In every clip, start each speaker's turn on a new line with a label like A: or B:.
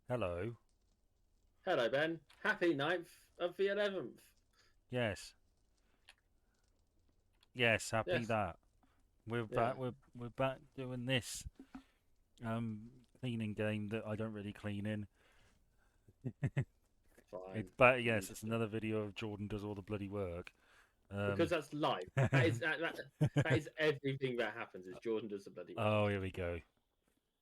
A: Hello.
B: Hello, Ben. Happy 9th of the 11th.
A: Yes. Yes, happy
B: Yes,
A: that. We're
B: yeah,
A: back we're back doing this um cleaning game that I don't really clean in.
B: fine.
A: It's but
B: I'm
A: yes, it's
B: indifferent.
A: another video of Jordan does all the bloody work.
B: Because
A: Um
B: that's life. That is everything that happens. Is Jordan does the bloody work.
A: Oh, here we go.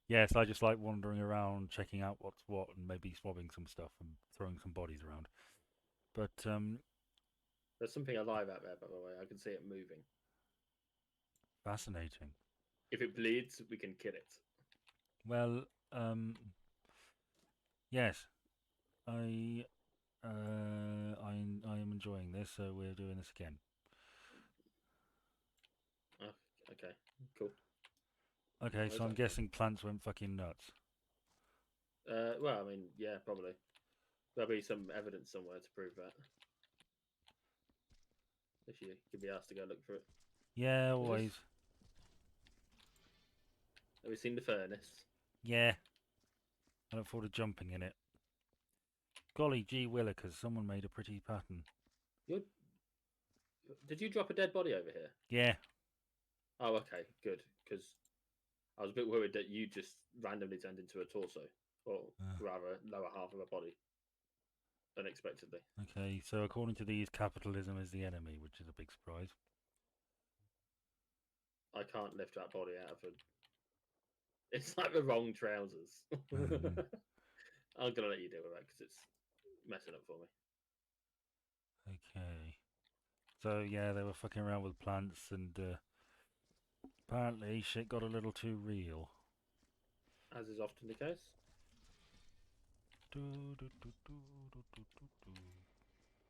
A: Yes, I just like wandering around checking out what's what and maybe swabbing some stuff and throwing some bodies around. But
B: There's something alive out there, by the way. I can see it moving.
A: fascinating.
B: If it bleeds, we can kill it.
A: Well, um yes, I I am enjoying this, so we're doing this again.
B: Oh, okay, cool.
A: Okay,
B: Where's
A: so I'm
B: that gone?
A: guessing plants went fucking nuts.
B: Well, I mean, yeah, probably. There'll be some evidence somewhere to prove that. If you could be asked to go look for it.
A: Yeah,
B: What's this?
A: always.
B: Have we seen the furnace?
A: Yeah, I look forward to jumping in it. Golly gee willikers, someone made a pretty pattern.
B: You're... Did you drop a dead body over here?
A: Yeah,
B: Oh, okay, good. Because I was a bit worried that you just randomly turned into a torso, or
A: uh,
B: rather, lower half of a body, unexpectedly.
A: okay, so according to these, capitalism is the enemy, which is a big surprise.
B: I can't lift that body out of a. It's like the wrong trousers. I'm gonna let you deal with that because it's messing up for me.
A: Okay, so yeah, they were fucking around with plants, and apparently shit got a little too real.
B: As is often the case.
A: Do, do, do, do, do, do, do, do.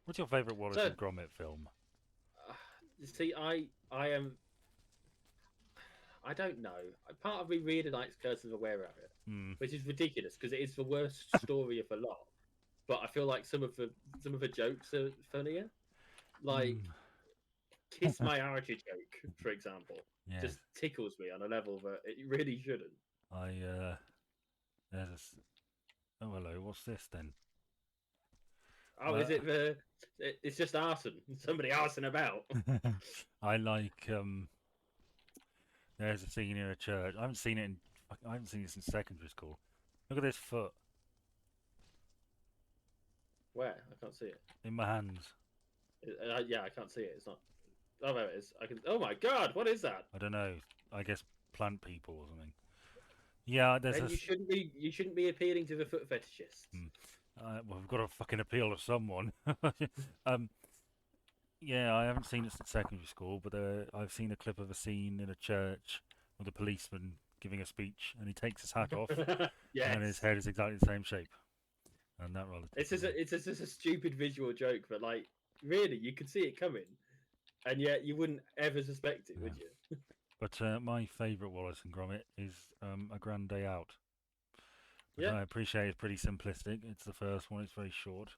A: What's your favourite Wallace
B: So,
A: and Gromit film?
B: see, I am. I don't know. Part of me really likes Curse of the Were Rabbit,
A: Hmm.
B: which is ridiculous because it is the worst story of the lot. But I feel like some of the jokes are funnier. Like
A: Hmm.
B: Kiss My Archer joke, for example,
A: Yes,
B: just tickles me on a level that it really shouldn't.
A: I there's a oh hello, what's this then?
B: Oh, is it the? It's just arson. Somebody arson about.
A: I like there's a scene in a church. I haven't seen it in I haven't seen it since secondary school. Look at this foot
B: Where? I can't see it.
A: in my hands.
B: Yeah, I can't see it. It's not. Oh, there it is. I can. Oh my god! What is that?
A: I don't know. I guess plant people or something. Yeah, there's a
B: Ben, you shouldn't be. You shouldn't be appealing to the foot fetishists.
A: hmm. Well, we've got to fucking appeal to someone. um, yeah, I haven't seen it since secondary school, but I've seen a clip of a scene in a church with a policeman giving a speech, and he takes his hat off, and his
B: Yes.
A: head is exactly the same shape, and that rather
B: It's
A: tickled
B: just
A: me.
B: a stupid visual joke, but like really, you could see it coming, and yet you wouldn't ever suspect it,
A: Yeah.
B: would you?
A: But my favourite Wallace and Gromit is A Grand Day Out, which
B: Yeah.
A: I appreciate is pretty simplistic. It's the first one; it's very short,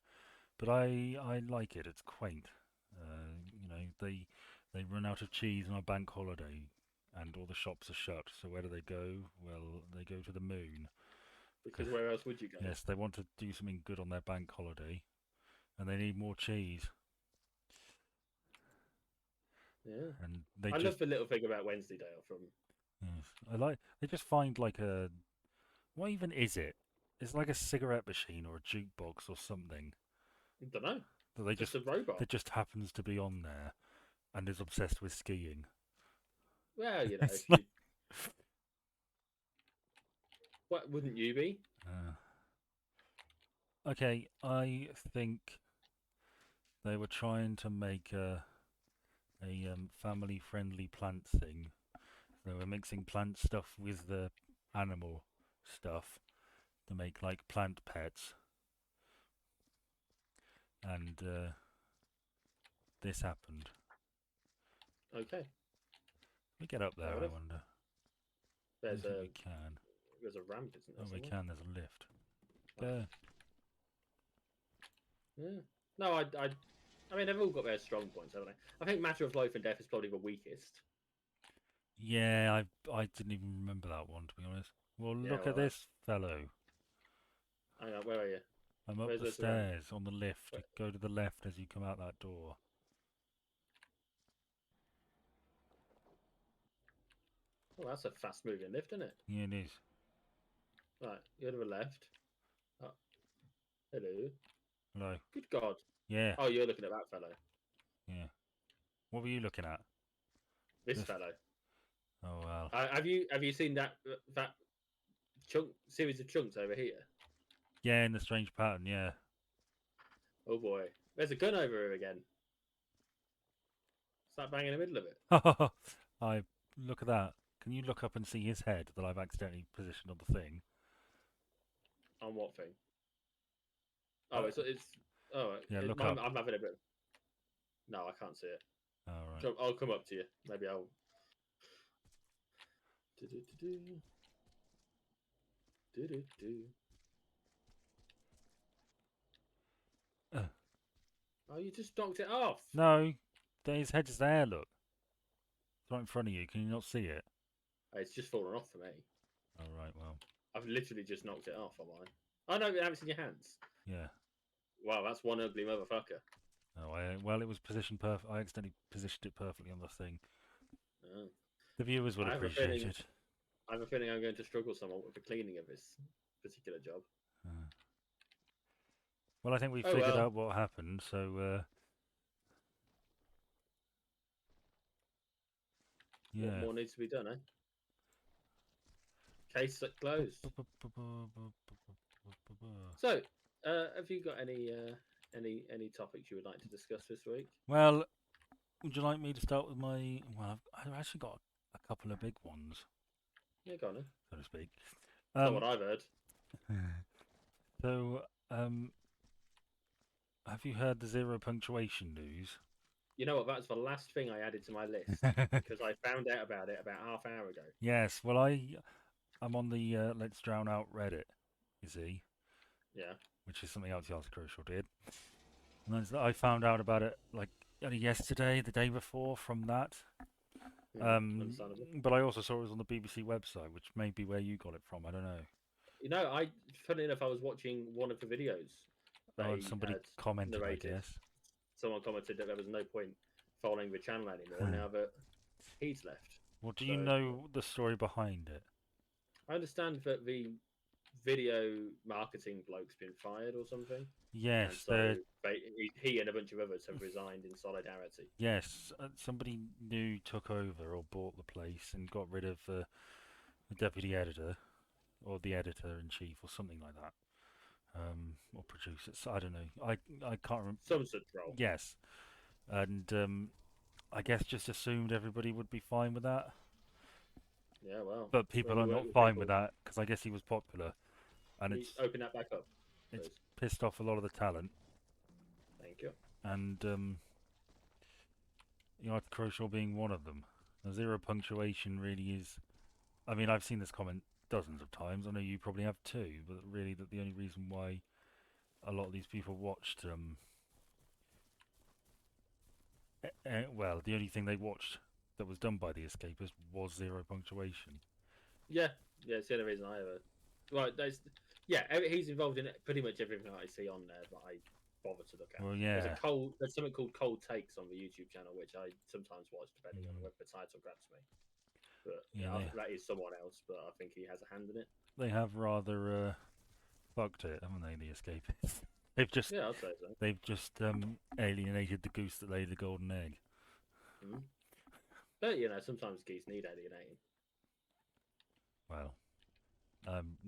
A: but I like it. It's quaint. You know, they run out of cheese on a bank holiday, and all the shops are shut. So where do they go? Well, they go to the moon
B: Because
A: because
B: where else would you go?
A: yes, they want to do something good on their bank holiday, and they need more cheese,
B: Yeah.
A: and they
B: I
A: just
B: love the little thing about Wednesdaydale from.
A: yes, I like they just find like a what even is it? It's like a cigarette machine or a jukebox or something
B: I don't know.
A: that
B: Just a robot.
A: that just happens to be on there and is obsessed with skiing.
B: Well,
A: It's
B: if
A: like
B: you, what wouldn't you be?
A: uh, okay, I think they were trying to make a family friendly plant thing. They were mixing plant stuff with the animal stuff to make like plant pets, and this happened.
B: Okay,
A: We get up there,
B: fair
A: I
B: enough.
A: wonder. I don't
B: There's
A: think
B: a
A: we can.
B: there's a ramp, isn't there
A: Oh, we
B: somewhere?
A: can. There's a lift.
B: Oh,
A: Go.
B: yeah. No, I mean they've all got their strong points, haven't they? I think Matter of Life and Death is probably the weakest.
A: Yeah, I didn't even remember that one to be honest. Well,
B: Yeah,
A: look at
B: well,
A: this fellow.
B: Hang on, where are you?
A: I'm up
B: Where's
A: the
B: this around?
A: stairs on the lift.
B: Where?
A: Go to the left as you come out that door.
B: Oh, that's a fast-moving lift, isn't it?
A: Yeah, it is.
B: Right, you're to the left. Oh, hello.
A: Hello.
B: Good God.
A: Yeah,
B: Oh, you're looking at that fellow.
A: yeah. What were you looking at?
B: This
A: This.
B: fellow.
A: Oh well.
B: Have you seen that chunk series of chunks over here?
A: Yeah, in the strange pattern. Yeah.
B: Oh boy, there's a gun over here again. Start banging in the middle of it.
A: I look at that. Can you look up and see his head that I've accidentally positioned on the thing?
B: On what thing?
A: Uh,
B: Oh, it's. Oh,
A: yeah, look up.
B: I'm having a bit. No, I can't see it.
A: All right.
B: I'll come up to you. Maybe I'll. Do-do-do-do. Do-do-do.
A: Uh,
B: Oh, you just knocked it off.
A: no, his head's there. Look, it's right in front of you. Can you not see it?
B: It's just fallen off for me.
A: All right. Well.
B: I've literally just knocked it off. Am I? Oh no, you have it in your hands.
A: Yeah.
B: Wow, that's one ugly motherfucker.
A: Oh, well, it was positioned perfect. I accidentally positioned it perfectly on the thing.
B: Oh.
A: The viewers will
B: I have a
A: appreciate
B: feeling.
A: it.
B: I have a feeling I'm going to struggle somewhat with the cleaning of this particular job.
A: Uh, well, I think we
B: Oh
A: figured
B: well.
A: out what happened. So,
B: What
A: yeah.
B: more needs to be done, eh? Case closed. So, have you got any topics you would like to discuss this week?
A: Well, would you like me to start with my? Well, I've actually got a couple of big ones,
B: Yeah, go on then.
A: so to speak.
B: It's not what I've heard.
A: So, have you heard the zero punctuation news?
B: You know what? That's the last thing I added to my list because I found out about it about half an hour ago.
A: Yes. Well, I'm on the Let's Drown Out Reddit. You see,
B: Yeah.
A: which is something else Yas Crucial did. And I found out about it like only yesterday, the day before, from that.
B: Understandable.
A: But I also saw it was on the BBC website, which may be where you got it from. I don't know.
B: You know, funny enough, I was watching one of the videos that
A: Oh, and
B: he
A: somebody
B: had
A: commented, I
B: narrated.
A: guess.
B: Someone commented that there was no point following the channel anymore now that he's left.
A: Well, do
B: So
A: you know the story behind it?
B: I understand that the video marketing bloke's been fired or something, and
A: Yes,
B: so he and a bunch of others have resigned in solidarity.
A: yes, somebody new took over or bought the place and got rid of the deputy editor or the editor in chief or something like that. Or producer. So I don't know. I can't remember.
B: Some such role.
A: Yes, and I guess just assumed everybody would be fine with that.
B: Yeah, well,
A: But
B: when
A: people
B: you
A: are
B: work
A: not
B: with
A: fine with
B: people,
A: that because I guess he was popular, and
B: can you open that back up,
A: it's
B: please?
A: pissed off a lot of the talent.
B: Thank you.
A: And Art Croshaw being one of them. The zero punctuation really is. I mean, I've seen this comment dozens of times. I know you probably have too, but really, that the only reason why a lot of these people watched, well, the only thing they watched that was done by the escapist was zero punctuation.
B: Yeah, yeah, it's the only reason I ever. Well, he's involved in pretty much everything I see on there that I bother to look at.
A: Well,
B: There's
A: yeah,
B: there's something called Cold Takes on the YouTube channel, which I sometimes watch depending on
A: mm,
B: whether the title grabs me. But
A: yeah,
B: yeah, that is someone else, but I think he has a hand in it.
A: they have rather fucked it, haven't they? The escapists. they've just
B: Yeah, I'd say so.
A: they've just alienated the goose that laid the golden egg.
B: Mm. But sometimes geese need alienating.
A: Well,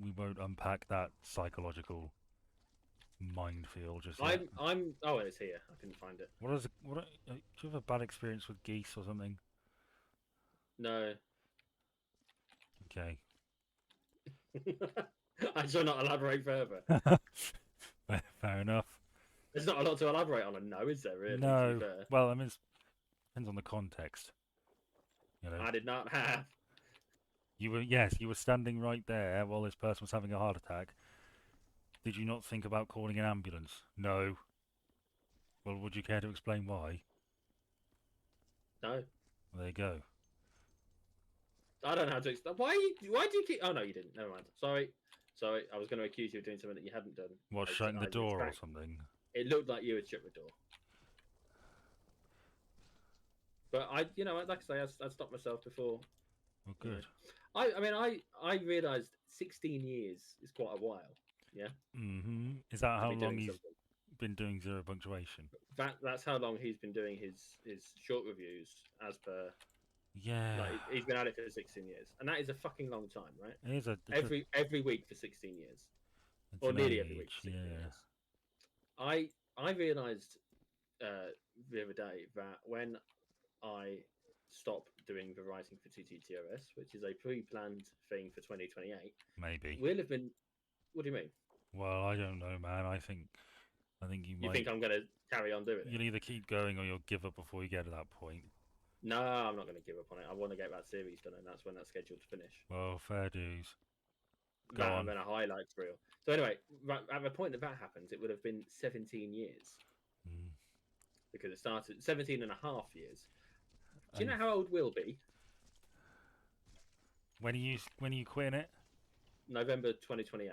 A: we won't unpack that psychological minefield just yet.
B: I'm. Oh, it's here. I couldn't find it.
A: Do you have a bad experience with geese or something?
B: No.
A: Okay.
B: I shall not elaborate further.
A: Fair enough.
B: There's not a lot to elaborate on a no, is there? Really?
A: No.
B: To be fair.
A: Well, I mean, it depends on the context. You know,
B: I did not have.
A: you were standing right there while this person was having a heart attack. Did you not think about calling an ambulance? No. Well, would you care to explain why?
B: No.
A: Well, there you go.
B: I don't know how to explain. Why do you keep? Oh no, you didn't. Never mind. Sorry. So I was going to accuse you of doing something that you hadn't done.
A: What, shutting
B: I
A: the door or
B: retract.
A: something?
B: It looked like you had shut the door. But like I say, I stopped myself before.
A: Oh,
B: You know,
A: good.
B: I realised 16 years is quite a while. Yeah,
A: Is that
B: to
A: how
B: be
A: long
B: doing
A: he's
B: something.
A: been doing Zero Punctuation?
B: That's how long he's been doing his short reviews as per
A: Yeah,
B: like he's been at it for 16 years, and that is a fucking long time, right?
A: it is
B: Every week for 16 years,
A: it's
B: or
A: an
B: nearly every week
A: age.
B: for 16
A: Yeah,
B: years. I realised the other day that when I stop doing the writing for TGTRS, which is a pre-planned thing for 2028,
A: maybe.
B: we'll have been. What do you mean?
A: Well, I don't know, man. I think you
B: You
A: might.
B: think I'm going to carry on doing it?
A: You'll either keep going or you'll give up before you get to that point.
B: No, I'm not going to give up on it. I want to get that series done, and that's when that's scheduled to finish.
A: Well, fair dues. Go
B: That and
A: on.
B: then a highlights reel. So anyway, at the point that happens, it would have been 17 years
A: Mm.
B: because it started 17 and a half years. Do you
A: And
B: know how old we'll be?
A: when are you quitting it?
B: November 2028.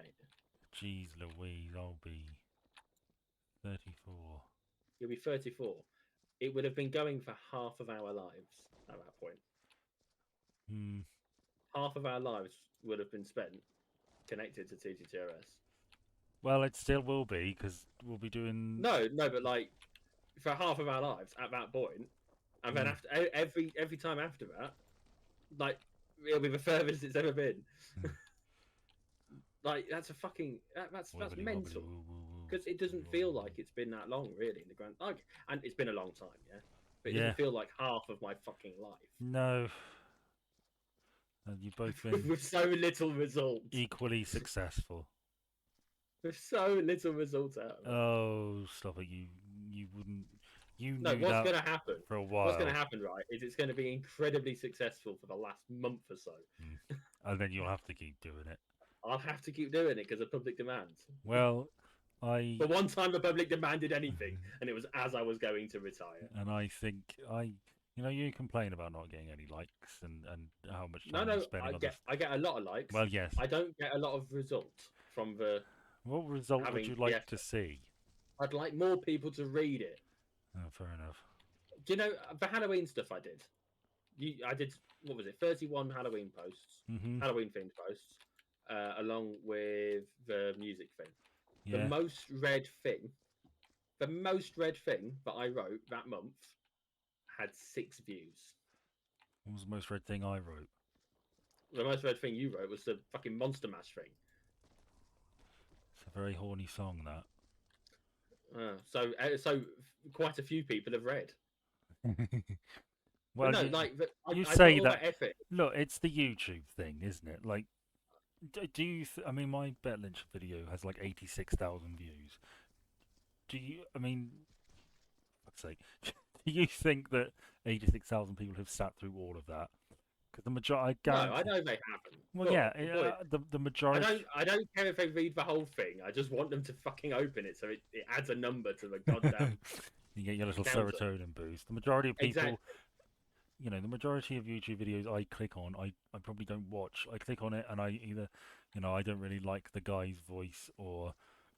A: Jeez Louise, I'll be 34.
B: You'll be 34. It would have been going for half of our lives at that point.
A: Hmm.
B: Half of our lives would have been spent connected to TGTRS.
A: Well, it still will be because we'll be doing.
B: No, but like for half of our lives at that point, and then
A: Mm.
B: after every time after that, like it'll be the furthest it's ever been. Like that's a fucking that's
A: Wibbly wobbly
B: mental
A: woo woo woo.
B: because it doesn't feel like it's been that long really in the grand like, and it's been a long time, yeah. But it
A: Yeah.
B: doesn't feel like half of my fucking life
A: No. And you've both been
B: with so little result.
A: equally successful.
B: With so little result out of it.
A: Oh, stop it! You wouldn't. You
B: No,
A: knew
B: what's
A: that
B: going to happen?
A: for a
B: What's going to
A: while.
B: happen, right? Is it's going to be incredibly successful for the last month or so.
A: Mm. And then you'll have to keep doing it.
B: I'll have to keep doing it because of public demand.
A: Well, I
B: But one time the public demanded anything, and it was as I was going to retire.
A: and I think you complain about not getting any likes and how much
B: No,
A: time you're
B: no,
A: spending on this.
B: I get a lot of likes.
A: Well, yes.
B: I don't get a lot of result from the
A: What result would
B: having
A: you
B: the
A: like to
B: effort.
A: see?
B: I'd like more people to read it.
A: Oh, fair enough.
B: Do you know the Halloween stuff I did? I did what was it? 31 Halloween posts,
A: Mhm.
B: Halloween themed posts, along with the music thing. The
A: Yeah.
B: most read thing, the most read thing that I wrote that month had 6 views.
A: What was the most read thing I wrote?
B: The most read thing you wrote was the fucking Monster Mash thing.
A: It's a very horny song, that.
B: So quite a few people have read.
A: Well,
B: But no, like
A: you
B: I put
A: say
B: all
A: that.
B: that effort.
A: Look, it's the YouTube thing, isn't it? Like, do you? I mean, my Bet Lynch video has like 86,000 views. Do you? I mean, fuck's sake. Do you think that 86,000 people have sat through all of that? Because the majority, I
B: No, I
A: guarantee.
B: know they haven't.
A: Well,
B: But
A: yeah,
B: the point,
A: the majority.
B: I don't care if they read the whole thing. I just want them to fucking open it so it adds a number to the goddamn
A: You get your little
B: counter.
A: serotonin boost. The majority of people,
B: Exactly.
A: the majority of YouTube videos I click on, I probably don't watch. I click on it and I either, I don't really like the guy's voice or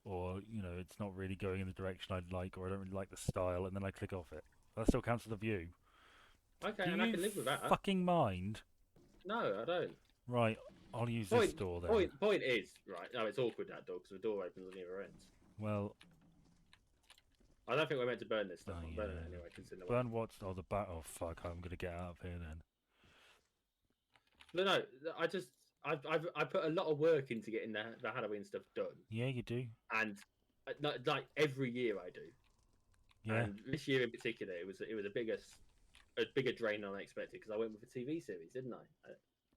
A: it's not really going in the direction I'd like, or I don't really like the style, and then I click off it. That still counts as a view.
B: Okay,
A: Do
B: and I
A: you
B: can live with that.
A: fucking mind?
B: No, I don't.
A: Right, I'll use this door then.
B: Point is right. No, it's awkward that door because the door opens on either end.
A: Well,
B: I don't think we're meant to burn this stuff.
A: oh
B: I'm
A: yeah.
B: burning it anyway. Considering
A: Burn what's oh the bat? Oh fuck! I'm gonna get out of here then.
B: no, I just I put a lot of work into getting the Halloween stuff done,
A: Yeah, you do.
B: and like every year I do.
A: Yeah.
B: And this year in particular, it was a bigger drain than I expected because I went with a TV series, didn't I,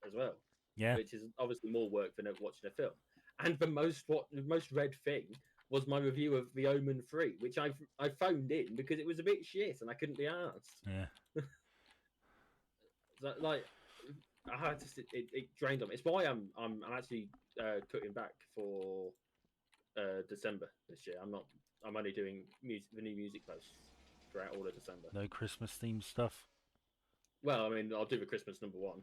B: as well?
A: Yeah.
B: Which is obviously more work than watching a film. And the most read thing was my review of The Omen 3, which I phoned in because it was a bit shit and I couldn't be asked.
A: Yeah.
B: So, like, it drained on me. It's why I'm actually cutting back for December this year. I'm only doing the new music posts throughout all of December.
A: No Christmas themed stuff.
B: Well, I mean, I'll do the Christmas number one,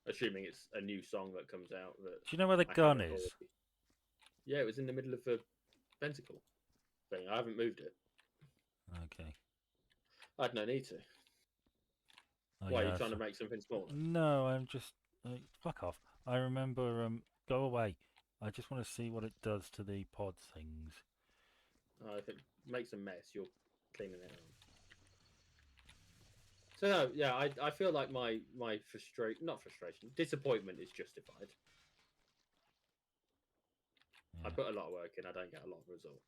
B: assuming it's a new song that comes out. That
A: Do you know where the
B: I
A: gun
B: haven't
A: is?
B: already. Yeah, it was in the middle of a pentacle thing. I haven't moved it.
A: Okay.
B: I had no need to.
A: Oh
B: Why are you
A: yeah.
B: trying to make something smaller?
A: No, I'm just fuck off. I remember. Go away. I just want to see what it does to the pod things.
B: If it makes a mess, you're cleaning it out. So no, yeah, I feel like my not frustration, disappointment is justified. I
A: Yeah.
B: put a lot of work in. I don't get a lot of result.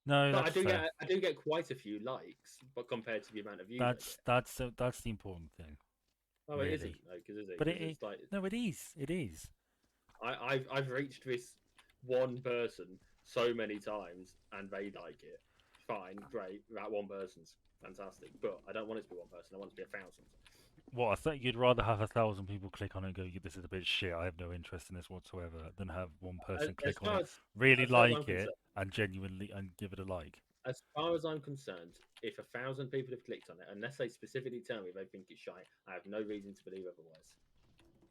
A: No,
B: But
A: that's fair.
B: I do get quite a few likes, but compared to the amount of views I
A: That's
B: get,
A: that's that's the important thing,
B: oh, it isn't
A: really.
B: though, because is it?
A: But
B: Because it's like
A: no, it is. It is.
B: I've reached this one person so many times, and they like it. Fine, great. That one person's fantastic, but I don't want it to be one person. I want it to be 1,000.
A: What I think you'd rather have 1,000 people click on it and go, "This is a bit shit. I have no interest in this whatsoever," than have one person
B: As
A: click on
B: far
A: it, really
B: as far as I'm
A: like it,
B: concerned,
A: and genuinely and give it a like.
B: as far as I'm concerned, if 1,000 people have clicked on it, unless they specifically tell me they think it's shite, I have no reason to believe otherwise.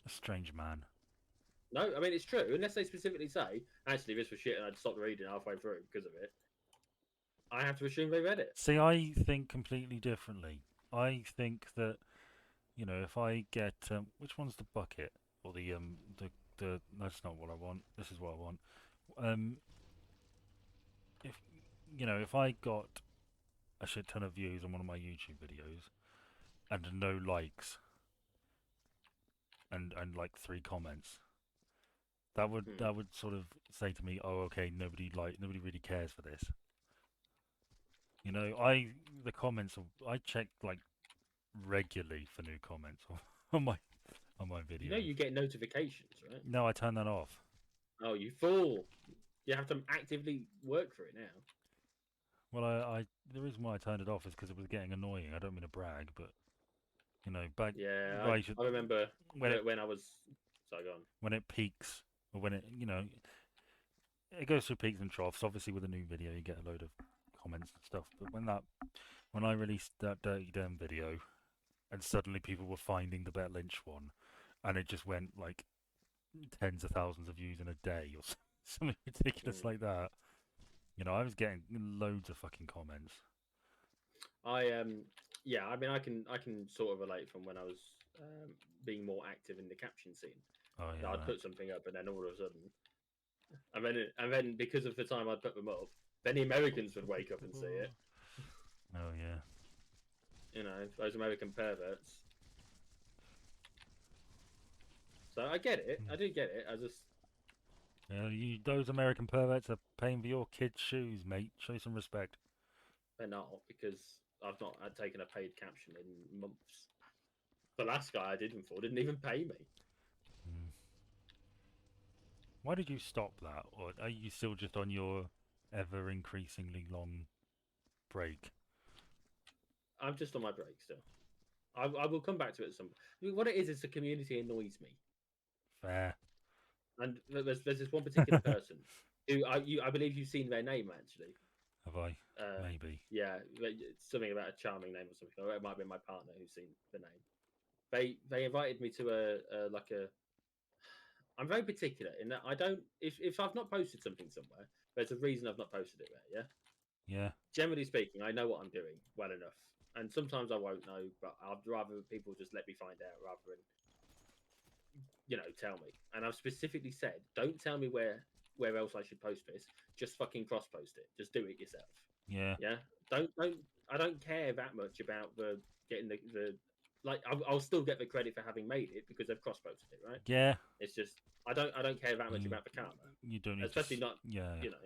A: A strange man.
B: No, I mean it's true. Unless they specifically say, actually, this was shit, and I'd stopped reading halfway through because of it, I have to assume they read it.
A: See, I think completely differently. I think that if I get which one's the bucket or the that's not what I want. This is what I want. Um, if if I got a shit ton of views on one of my YouTube videos and no likes and like 3 comments,
B: Hmm.
A: that would sort of say to me, oh, okay, nobody really cares for this. The comments I check like regularly for new comments on my on my
B: You know,
A: videos.
B: you get notifications, right?
A: No, I turn that off.
B: Oh, you fool! You have to actively work for it now.
A: Well, I the reason why I turned it off is because it was getting annoying. I don't mean to brag, but back
B: Yeah,
A: right
B: I remember
A: when it
B: when I was. Sorry, go on.
A: when it peaks or when it goes through peaks and troughs. Obviously, with a new video, you get a load of comments and stuff. But when I released that Dirty Dem video, and suddenly people were finding the Bet Lynch one, and it just went like tens of thousands of views in a day or something ridiculous
B: Mm.
A: like that. I was getting loads of fucking comments.
B: Yeah, I mean, I can sort of relate from when I was being more active in the caption scene.
A: Oh
B: That I'd
A: yeah,
B: put something up, and then all of a sudden, and then because of the time I'd put them up, then the Americans would wake up and see it.
A: oh yeah.
B: You know, those American perverts. So I get it. I do get it. I just
A: Yeah, those American perverts are paying for your kids' shoes, mate. Show some respect.
B: they're not because I've not had taken a paid caption in months. The last guy I did them for didn't even pay me.
A: Mm. Why did you stop that? Or are you still just on your ever increasingly long break?
B: I'm just on my break still. I will come back to it at some point. I mean, what it is the community annoys me.
A: Fair.
B: And there's this one particular person who I believe you've seen their name actually.
A: Have I?
B: Uh,
A: Maybe.
B: yeah, it's something about a charming name or something. Or it might be my partner who's seen the name. They invited me to a like a. I'm very particular in that I don't if I've not posted something somewhere, there's a reason I've not posted it there. Yeah.
A: Yeah.
B: Generally speaking, I know what I'm doing well enough, and sometimes I won't know, but I'd rather people just let me find out rather than tell me. And I've specifically said, don't tell me where else I should post this. Just fucking cross post it. Just do it yourself.
A: Yeah.
B: Yeah. Don't. I don't care that much about the getting the like. I'll still get the credit for having made it because they've cross posted it, right?
A: Yeah.
B: It's just I don't care that much
A: You
B: about the karma,
A: you don't need to.
B: especially not
A: Yeah.
B: you know.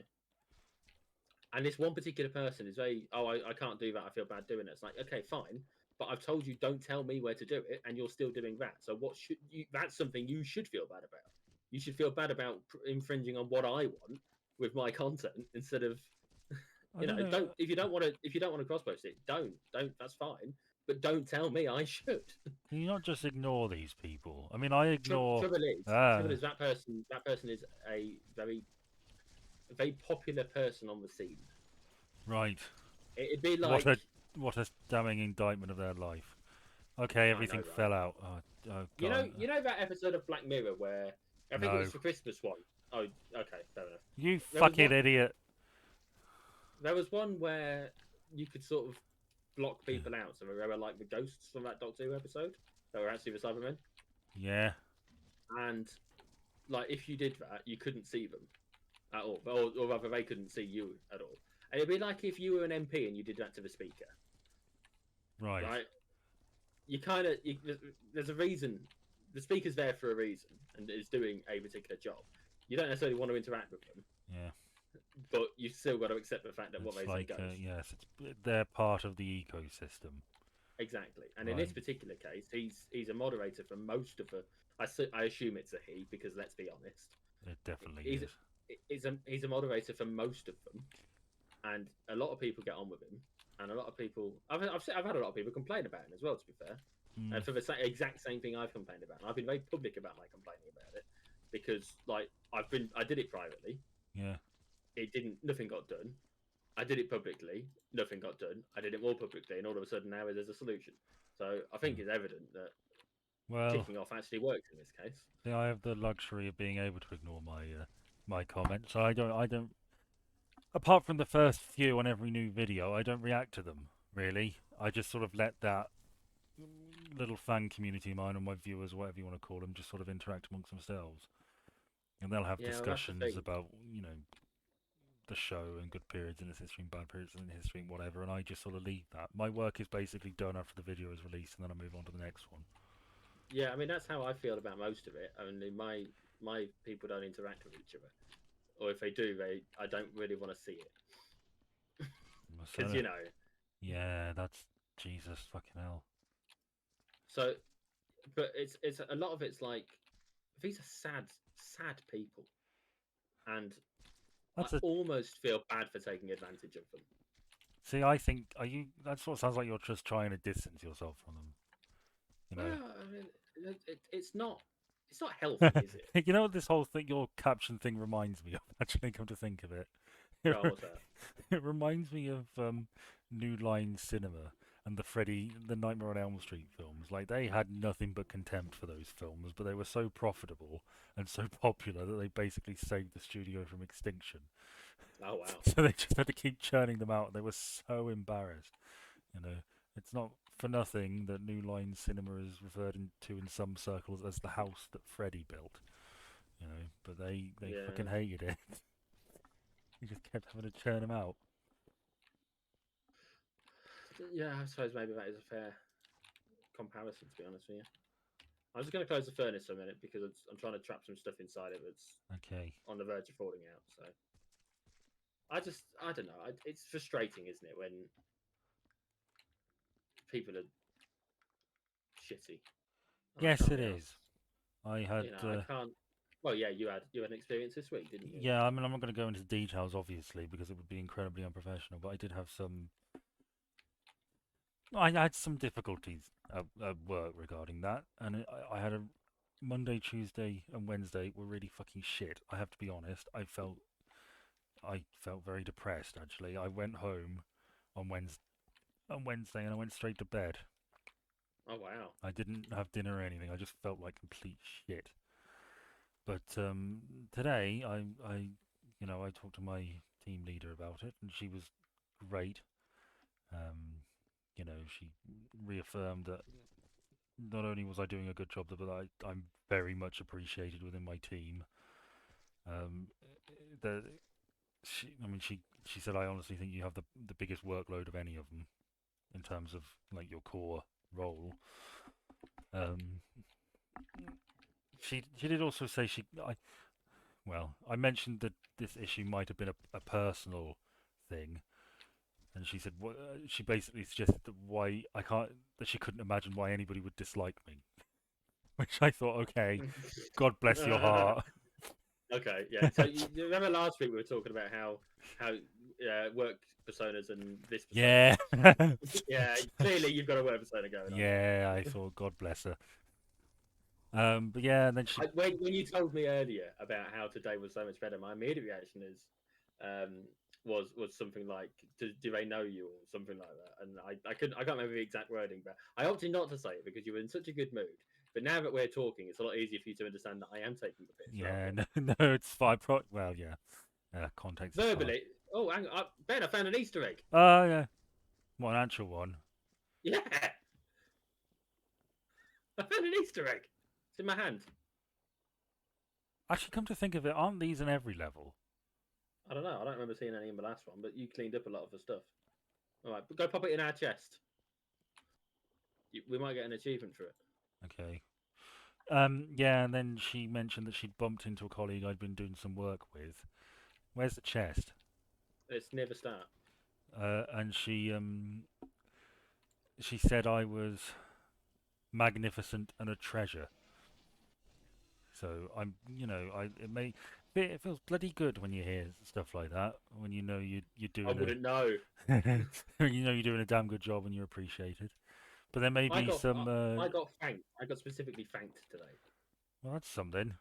B: And this one particular person is very, oh, I can't do that. I feel bad doing it. It's like, okay, fine. But I've told you don't tell me where to do it, and you're still doing that. So what should you? That's something you should feel bad about. You should feel bad about infringing on what I want with my content instead of,
A: I don't
B: don't
A: know.
B: if you don't want to cross post it, don't. That's fine. But don't tell me I should.
A: Can you not just ignore these people? I mean, I ignore.
B: Trouble
A: Ah.
B: is that person is a very popular person on the scene.
A: Right.
B: It'd be
A: What
B: like
A: a what a damning indictment of their life. Okay,
B: I know,
A: everything
B: right?
A: fell out. Oh God.
B: You know that episode of Black Mirror where I think it was
A: No.
B: for Christmas one, Oh, okay, fair enough.
A: You
B: There was
A: fucking
B: one.
A: idiot.
B: There was one where you could sort of block people out. So there were like the ghosts from that Doctor Who episode that were actually the Cybermen,
A: Yeah.
B: and like if you did that, you couldn't see them at all, or rather, they couldn't see you at all. And it'd be like if you were an MP and you did that to the speaker,
A: Right.
B: right? You kind of there's a reason. The speaker's there for a reason and is doing a particular job. You don't necessarily want to interact with them,
A: Yeah.
B: but you still got to accept the fact that what
A: It's
B: they say
A: like,
B: goes.
A: yes, they're part of the ecosystem.
B: Exactly. And in this
A: Right.
B: particular case, he's a moderator for most of the. I assume it's a he because let's be honest,
A: It definitely
B: he's
A: is.
B: he's a moderator for most of them, and a lot of people get on with him, and a lot of people I've had a lot of people complain about him as well. To be fair,
A: Mm,
B: for the exact same thing I've complained about, and I've been very public about my complaining about it because like I did it privately,
A: yeah.
B: it didn't nothing got done. I did it publicly, nothing got done. I did it more publicly, and all of a sudden now there's a solution. So I think
A: Mm.
B: it's evident that
A: Well,
B: ticking off actually works in this case.
A: see, I have the luxury of being able to ignore my comments. So I don't. Apart from the first few on every new video, I don't react to them really. I just sort of let that little fan community of mine or my viewers, whatever you want to call them, just sort of interact amongst themselves, and they'll have
B: Yeah, well, that's the
A: discussions
B: thing.
A: about the show and good periods in its history and bad periods in its history and whatever, and I just sort of leave that. My work is basically done after the video is released, and then I move on to the next one.
B: Yeah, I mean that's how I feel about most of it. I mean, my people don't interact with each other, or if they do, they I don't really want to see it because
A: So,
B: you know.
A: yeah, that's Jesus fucking hell.
B: So, but it's a lot of it's like these are sad people, and I
A: That's a
B: almost feel bad for taking advantage of them.
A: see. I think are you? That sort of sounds like you're just trying to distance yourself from them. You
B: Well,
A: know.
B: I mean, it's not healthy, is it?
A: You know what this whole thing, your caption thing reminds me of, actually, come to think of it. It,
B: Go on,
A: re-
B: what's that?
A: it reminds me of New Line Cinema and the Nightmare on Elm Street films. Like, they had nothing but contempt for those films, but they were so profitable and so popular that they basically saved the studio from extinction.
B: Oh wow.
A: So they just had to keep churning them out. They were so embarrassed. You know, it's not for nothing that New Line Cinema is referred to in some circles as the house that Freddy built. But they fucking
B: Yeah.
A: hated it. He just kept having to churn them out.
B: Yeah, I suppose maybe that is a fair comparison, to be honest with you. I'm just going to close the furnace for a minute because I'm trying to trap some stuff inside it that's
A: Okay.
B: on the verge of falling out. So I don't know. It's frustrating, isn't it, when people are shitty? And I
A: Yes,
B: can't
A: it
B: be
A: is.
B: asked.
A: I had.
B: I can't. Well, yeah, you had an experience this week, didn't you?
A: Yeah, I mean, I'm not going to go into details, obviously, because it would be incredibly unprofessional. But I did have some. I had some difficulties at work regarding that, and I had a Monday, Tuesday, and Wednesday were really fucking shit. I have to be honest. I felt very depressed. Actually, I went home on Wednesday, and I went straight to bed.
B: Oh wow.
A: I didn't have dinner or anything. I just felt like complete shit. But today, I talked to my team leader about it, and she was great. Um, she reaffirmed that not only was I doing a good job, but I'm very much appreciated within my team. Um, the she said, I honestly think you have the biggest workload of any of them in terms of like your core role. Um, she did also say I mentioned that this issue might have been a personal thing, and she said she basically suggested that she couldn't imagine why anybody would dislike me, which I thought, okay, God bless your heart.
B: Okay, yeah. So you remember last week we were talking about how work personas and this persona.
A: Yeah,
B: Yeah, clearly you've got a work persona going on.
A: yeah, I thought, God bless her. But yeah, and then she,
B: When you told me earlier about how today was so much better, my immediate reaction is um, was something like, do they know you or something like that? And I can't remember the exact wording, but I opted not to say it because you were in such a good mood. But now that we're talking, it's a lot easier for you to understand that I am taking the piss rather
A: Yeah,
B: than
A: no, no, it's fine. Well, yeah, context is hard.
B: verbally. Oh, hang on, Ben, I found an Easter egg.
A: Oh, yeah, what an actual one.
B: Yeah, I found an Easter egg. It's in my hand.
A: Actually, come to think of it, aren't these in every level?
B: I don't know. I don't remember seeing any in the last one, but you cleaned up a lot of the stuff. All right, but go pop it in our chest. We might get an achievement for it.
A: Okay. Yeah, and then she mentioned that she'd bumped into a colleague I'd been doing some work with. Where's the chest?
B: It's near the start.
A: And she said I was magnificent and a treasure. So I'm, it feels bloody good when you hear stuff like that. When you know you're
B: I
A: doing
B: wouldn't know.
A: when you know you're doing a damn good job and you're appreciated. But there may
B: I
A: be
B: got
A: some.
B: I got thanked. I got specifically thanked today
A: Well, that's something.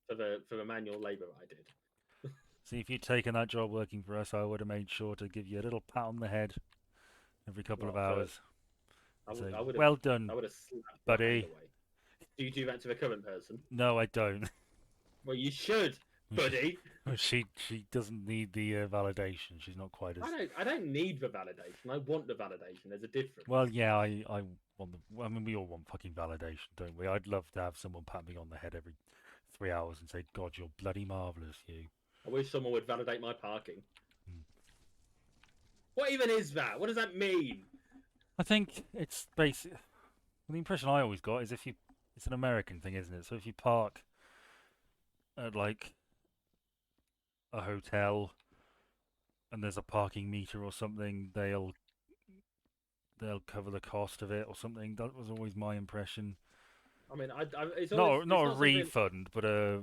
B: for the manual labour I did.
A: See, if you'd taken that job working for us, I would have made sure to give you a little pat on the head every couple of
B: Well, for
A: hours.
B: I
A: Say,
B: would have
A: well done,
B: slapped your hand
A: buddy.
B: away. Do you do that to the current person?
A: No, I don't.
B: Well, you should, buddy.
A: She doesn't need the validation. She's not quite as.
B: I don't need the validation. I want the validation. There's a difference.
A: Well, yeah, I want the. I mean, we all want fucking validation, don't we? I'd love to have someone pat me on the head every 3 hours and say, "God, you're bloody marvelous, you."
B: I wish someone would validate my parking.
A: Hmm.
B: What even is that? What does that mean?
A: I think it's basic. The impression I always got is if you, it's an American thing, isn't it? So if you park at like a hotel and there's a parking meter or something, they'll cover the cost of it or something. That was always my impression.
B: I mean, it's always
A: Not
B: it's
A: a
B: not something.
A: refund, but a.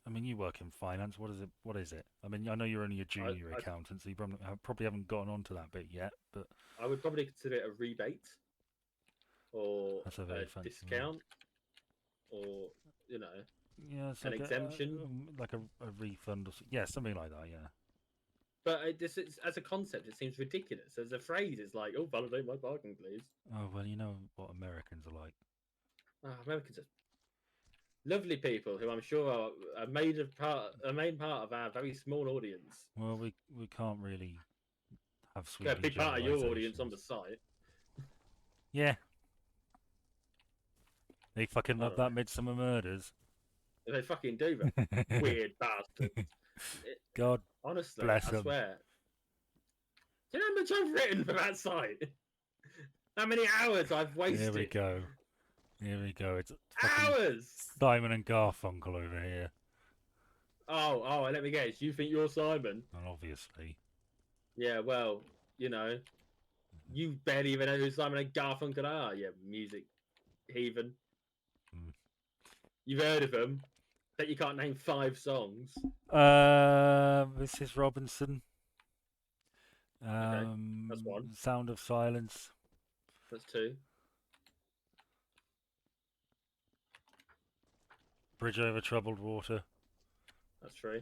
A: I mean, you work in finance. What is it? What is it? I mean, I know you're only a junior accountant, so you probably haven't gotten onto that bit yet. But
B: I would probably consider it a rebate or
A: that's a
B: a
A: very fancy word.
B: discount or you know
A: Yeah, it's
B: an
A: like
B: exemption.
A: like a refund or yeah, something like that. Yeah.
B: But as a concept, it seems ridiculous. As a phrase, it's like, "Oh, validate my parking, please."
A: Oh well, you know what Americans are like.
B: Americans are lovely people who I'm sure are a main part of our very small audience.
A: Well, we can't really have
B: A
A: sweeping
B: big part of your audience on
A: generalizations.
B: the site.
A: Yeah, they fucking
B: I
A: love
B: don't know.
A: that Midsummer Murders.
B: They fucking do that. Weird bastards.
A: God
B: Honestly,
A: bless
B: I
A: them.
B: swear. Do you know how much I've written for that site? How many hours I've wasted?
A: Here we go. Here we go. It's fucking
B: Hours!
A: Simon and Garfunkel over here.
B: Oh, let me guess. You think you're Simon?
A: And obviously.
B: Yeah, well, you barely even know who Simon and Garfunkel are. Yeah, music heathen.
A: Mm.
B: You've heard of them. Bet you can't name 5 songs.
A: Mrs. Robinson.
B: Okay, that's one.
A: Sound of Silence.
B: That's 2.
A: Bridge over Troubled Water.
B: That's 3.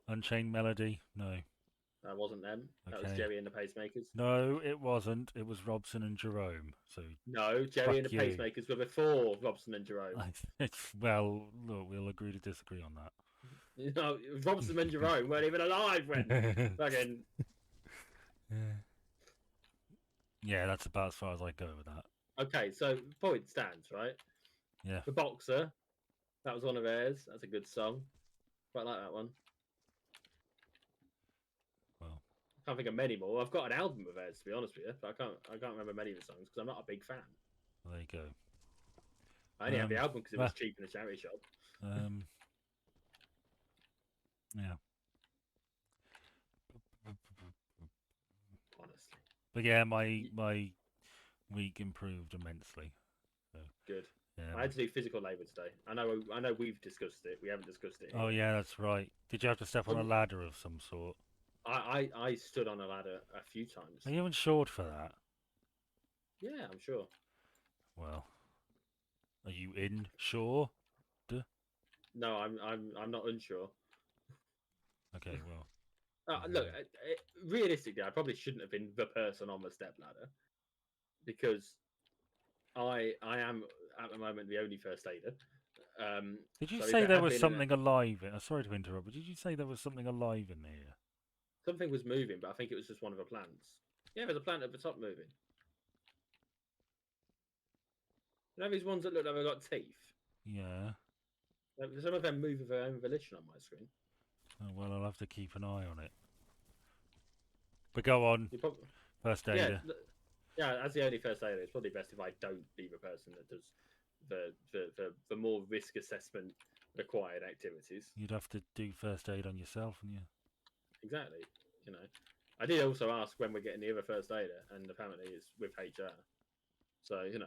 A: Unchained Melody. No.
B: That wasn't them. That was
A: Okay.
B: Jerry and the Pacemakers.
A: No, it wasn't. It was Robson and Jerome. So
B: No, Jerry and the Pacemakers were before Robson and Jerome.
A: well, look, we'll agree to disagree on that.
B: Robson and Jerome weren't even alive when fucking.
A: Yeah, that's about as far as I go with that.
B: Okay, so point stands, right?
A: Yeah.
B: The Boxer, that was one of theirs. That's a good song. Quite like that one.
A: Well,
B: I can't think of many more. I've got an album of theirs, to be honest with you, but I can't remember many of the songs because I'm not a big fan.
A: well, there you go.
B: I only have the album because it was cheap in a charity shop.
A: Yeah.
B: Honestly.
A: But yeah, my week improved immensely. So,
B: good.
A: Yeah.
B: I had to do physical labour today. I know we've discussed it. We haven't discussed it.
A: Oh yeah, that's right. Did you have to step on a ladder of some sort?
B: I stood on a ladder a few times.
A: Are you insured for that?
B: Yeah, I'm sure.
A: Well, are you insured?
B: No, I'm not unsure.
A: Okay, well.
B: Look, realistically, I probably shouldn't have been the person on the step ladder because I am at the moment the only first aider.
A: Did you
B: So if
A: say
B: it
A: there
B: had
A: was
B: been
A: something alive in? Sorry to interrupt, but did you say there was something alive in here?
B: something was moving, but I think it was just one of the plants. Yeah, there's a plant at the top moving. You know these ones that look like they've got teeth?
A: Yeah.
B: Some of them move of their own volition on my screen.
A: Oh, well, I'll have to keep an eye on it. But go on,
B: You probably,
A: first
B: yeah,
A: aider.
B: yeah. As the only first aider, it's probably best if I don't be the person that does the more risk assessment required activities.
A: You'd have to do first aid on yourself, and you.
B: Exactly. You know, I did also ask when we're getting the other first aider, and apparently it's with HR. So you know,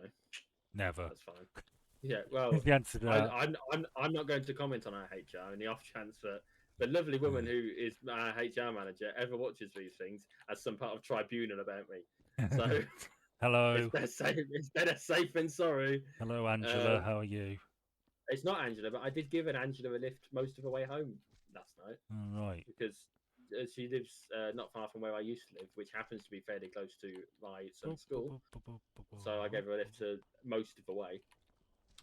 A: Never.
B: that's fine. Yeah. Well,
A: The answer to that.
B: I'm not going to comment on our HR in the off chance that the lovely woman who is our HR manager ever watches these things as some part of tribunal about me. So
A: Hello.
B: it's better safe than sorry.
A: Hello, Angela. How are you?
B: It's not Angela, but I did give an Angela a lift most of the way home last night
A: All right.
B: because she lives not far from where I used to live, which happens to be fairly close to my son's school. So I gave her a lift to most of the way,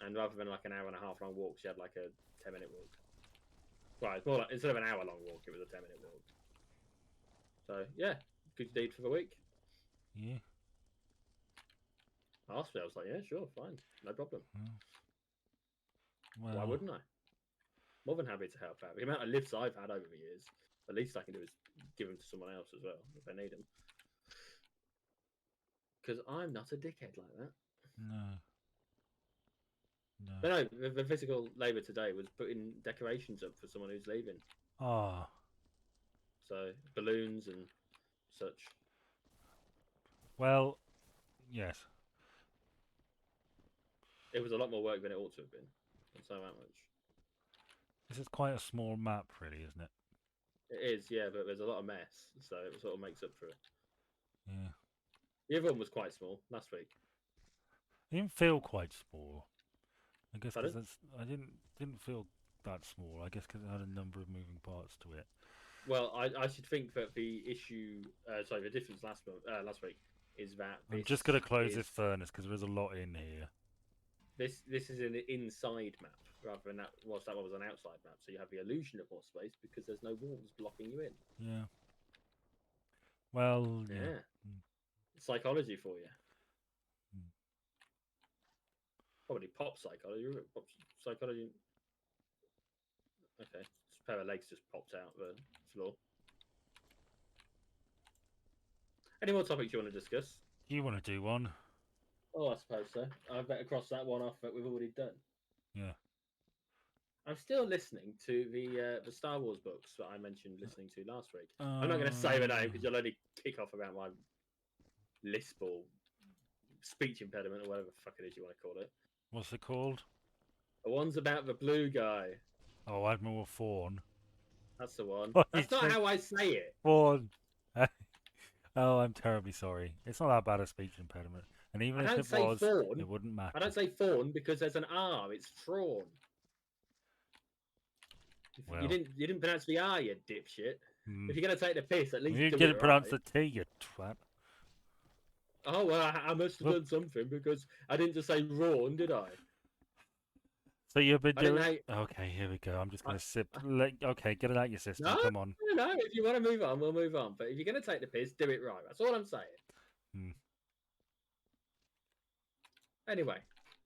B: and rather than like an hour and a half long walk, she had like a 10-minute walk. Right, it's more like instead of an hour long walk, it was a 10-minute walk. So yeah, good deed for the week.
A: Yeah.
B: I asked her, I was like, yeah, sure, fine, no problem.
A: Well,
B: Why wouldn't I? More than happy to help out. The amount of lifts I've had over the years, the least I can do is give them to someone else as well if they need them. Because I'm not a dickhead like that.
A: no. No.
B: But no, the physical labour today was putting decorations up for someone who's leaving.
A: Ah.
B: So balloons and such.
A: Well, yes.
B: It was a lot more work than it ought to have been. I'll say that much.
A: This is quite a small map, really, isn't it?
B: It is, yeah, but there's a lot of mess, so it sort of makes up for it.
A: Yeah.
B: The other one was quite small last week.
A: It didn't feel quite small. I guess
B: Pardon?
A: because I didn't feel that small. I guess because it had a number of moving parts to it.
B: Well, I should think that the issue, the difference last week is that
A: I'm
B: this
A: just gonna close
B: is
A: this furnace because there's a lot in here.
B: this is an inside map rather than that. Whilst that one was an outside map, so you have the illusion of more space because there's no walls blocking you in.
A: Yeah. Well, yeah.
B: Yeah, psychology for you.
A: Mm.
B: Probably pop psychology. Pop psychology. Okay, just a pair of legs just popped out the floor. Any more topics you want to discuss?
A: You want to do one?
B: Oh, I suppose so. I better cross that one off that we've already done.
A: Yeah.
B: I'm still listening to the Star Wars books that I mentioned listening to last week. I'm not going to say the name because you'll only kick off about my lisp or speech impediment or whatever the fuck it is you want to call it.
A: What's it called?
B: The one's about the blue guy.
A: Oh, Admiral Fawn.
B: That's the one.
A: What
B: That's
A: you
B: not
A: said?
B: how I say it.
A: Fawn. Oh, I'm terribly sorry. It's not that bad a speech impediment. And even
B: I
A: if
B: don't
A: it
B: say
A: was,
B: fawn.
A: it wouldn't matter.
B: I don't say fawn because there's an R. It's frawn.
A: Well,
B: You didn't pronounce the R, you dipshit.
A: mm.
B: If you're gonna take the piss, at least
A: You
B: do
A: didn't
B: it
A: pronounce
B: right.
A: the T, you twat.
B: Oh well, I must have
A: Well,
B: done something because I didn't just say rawn, did I?
A: so you've been
B: I didn't
A: doing.
B: know.
A: Okay, here we go. I'm just
B: I,
A: gonna sip. Okay, get it out your system.
B: no,
A: Come on.
B: no. If you want to move on, we'll move on. But if you're gonna take the piss, do it right. That's all I'm saying.
A: Hmm.
B: Anyway,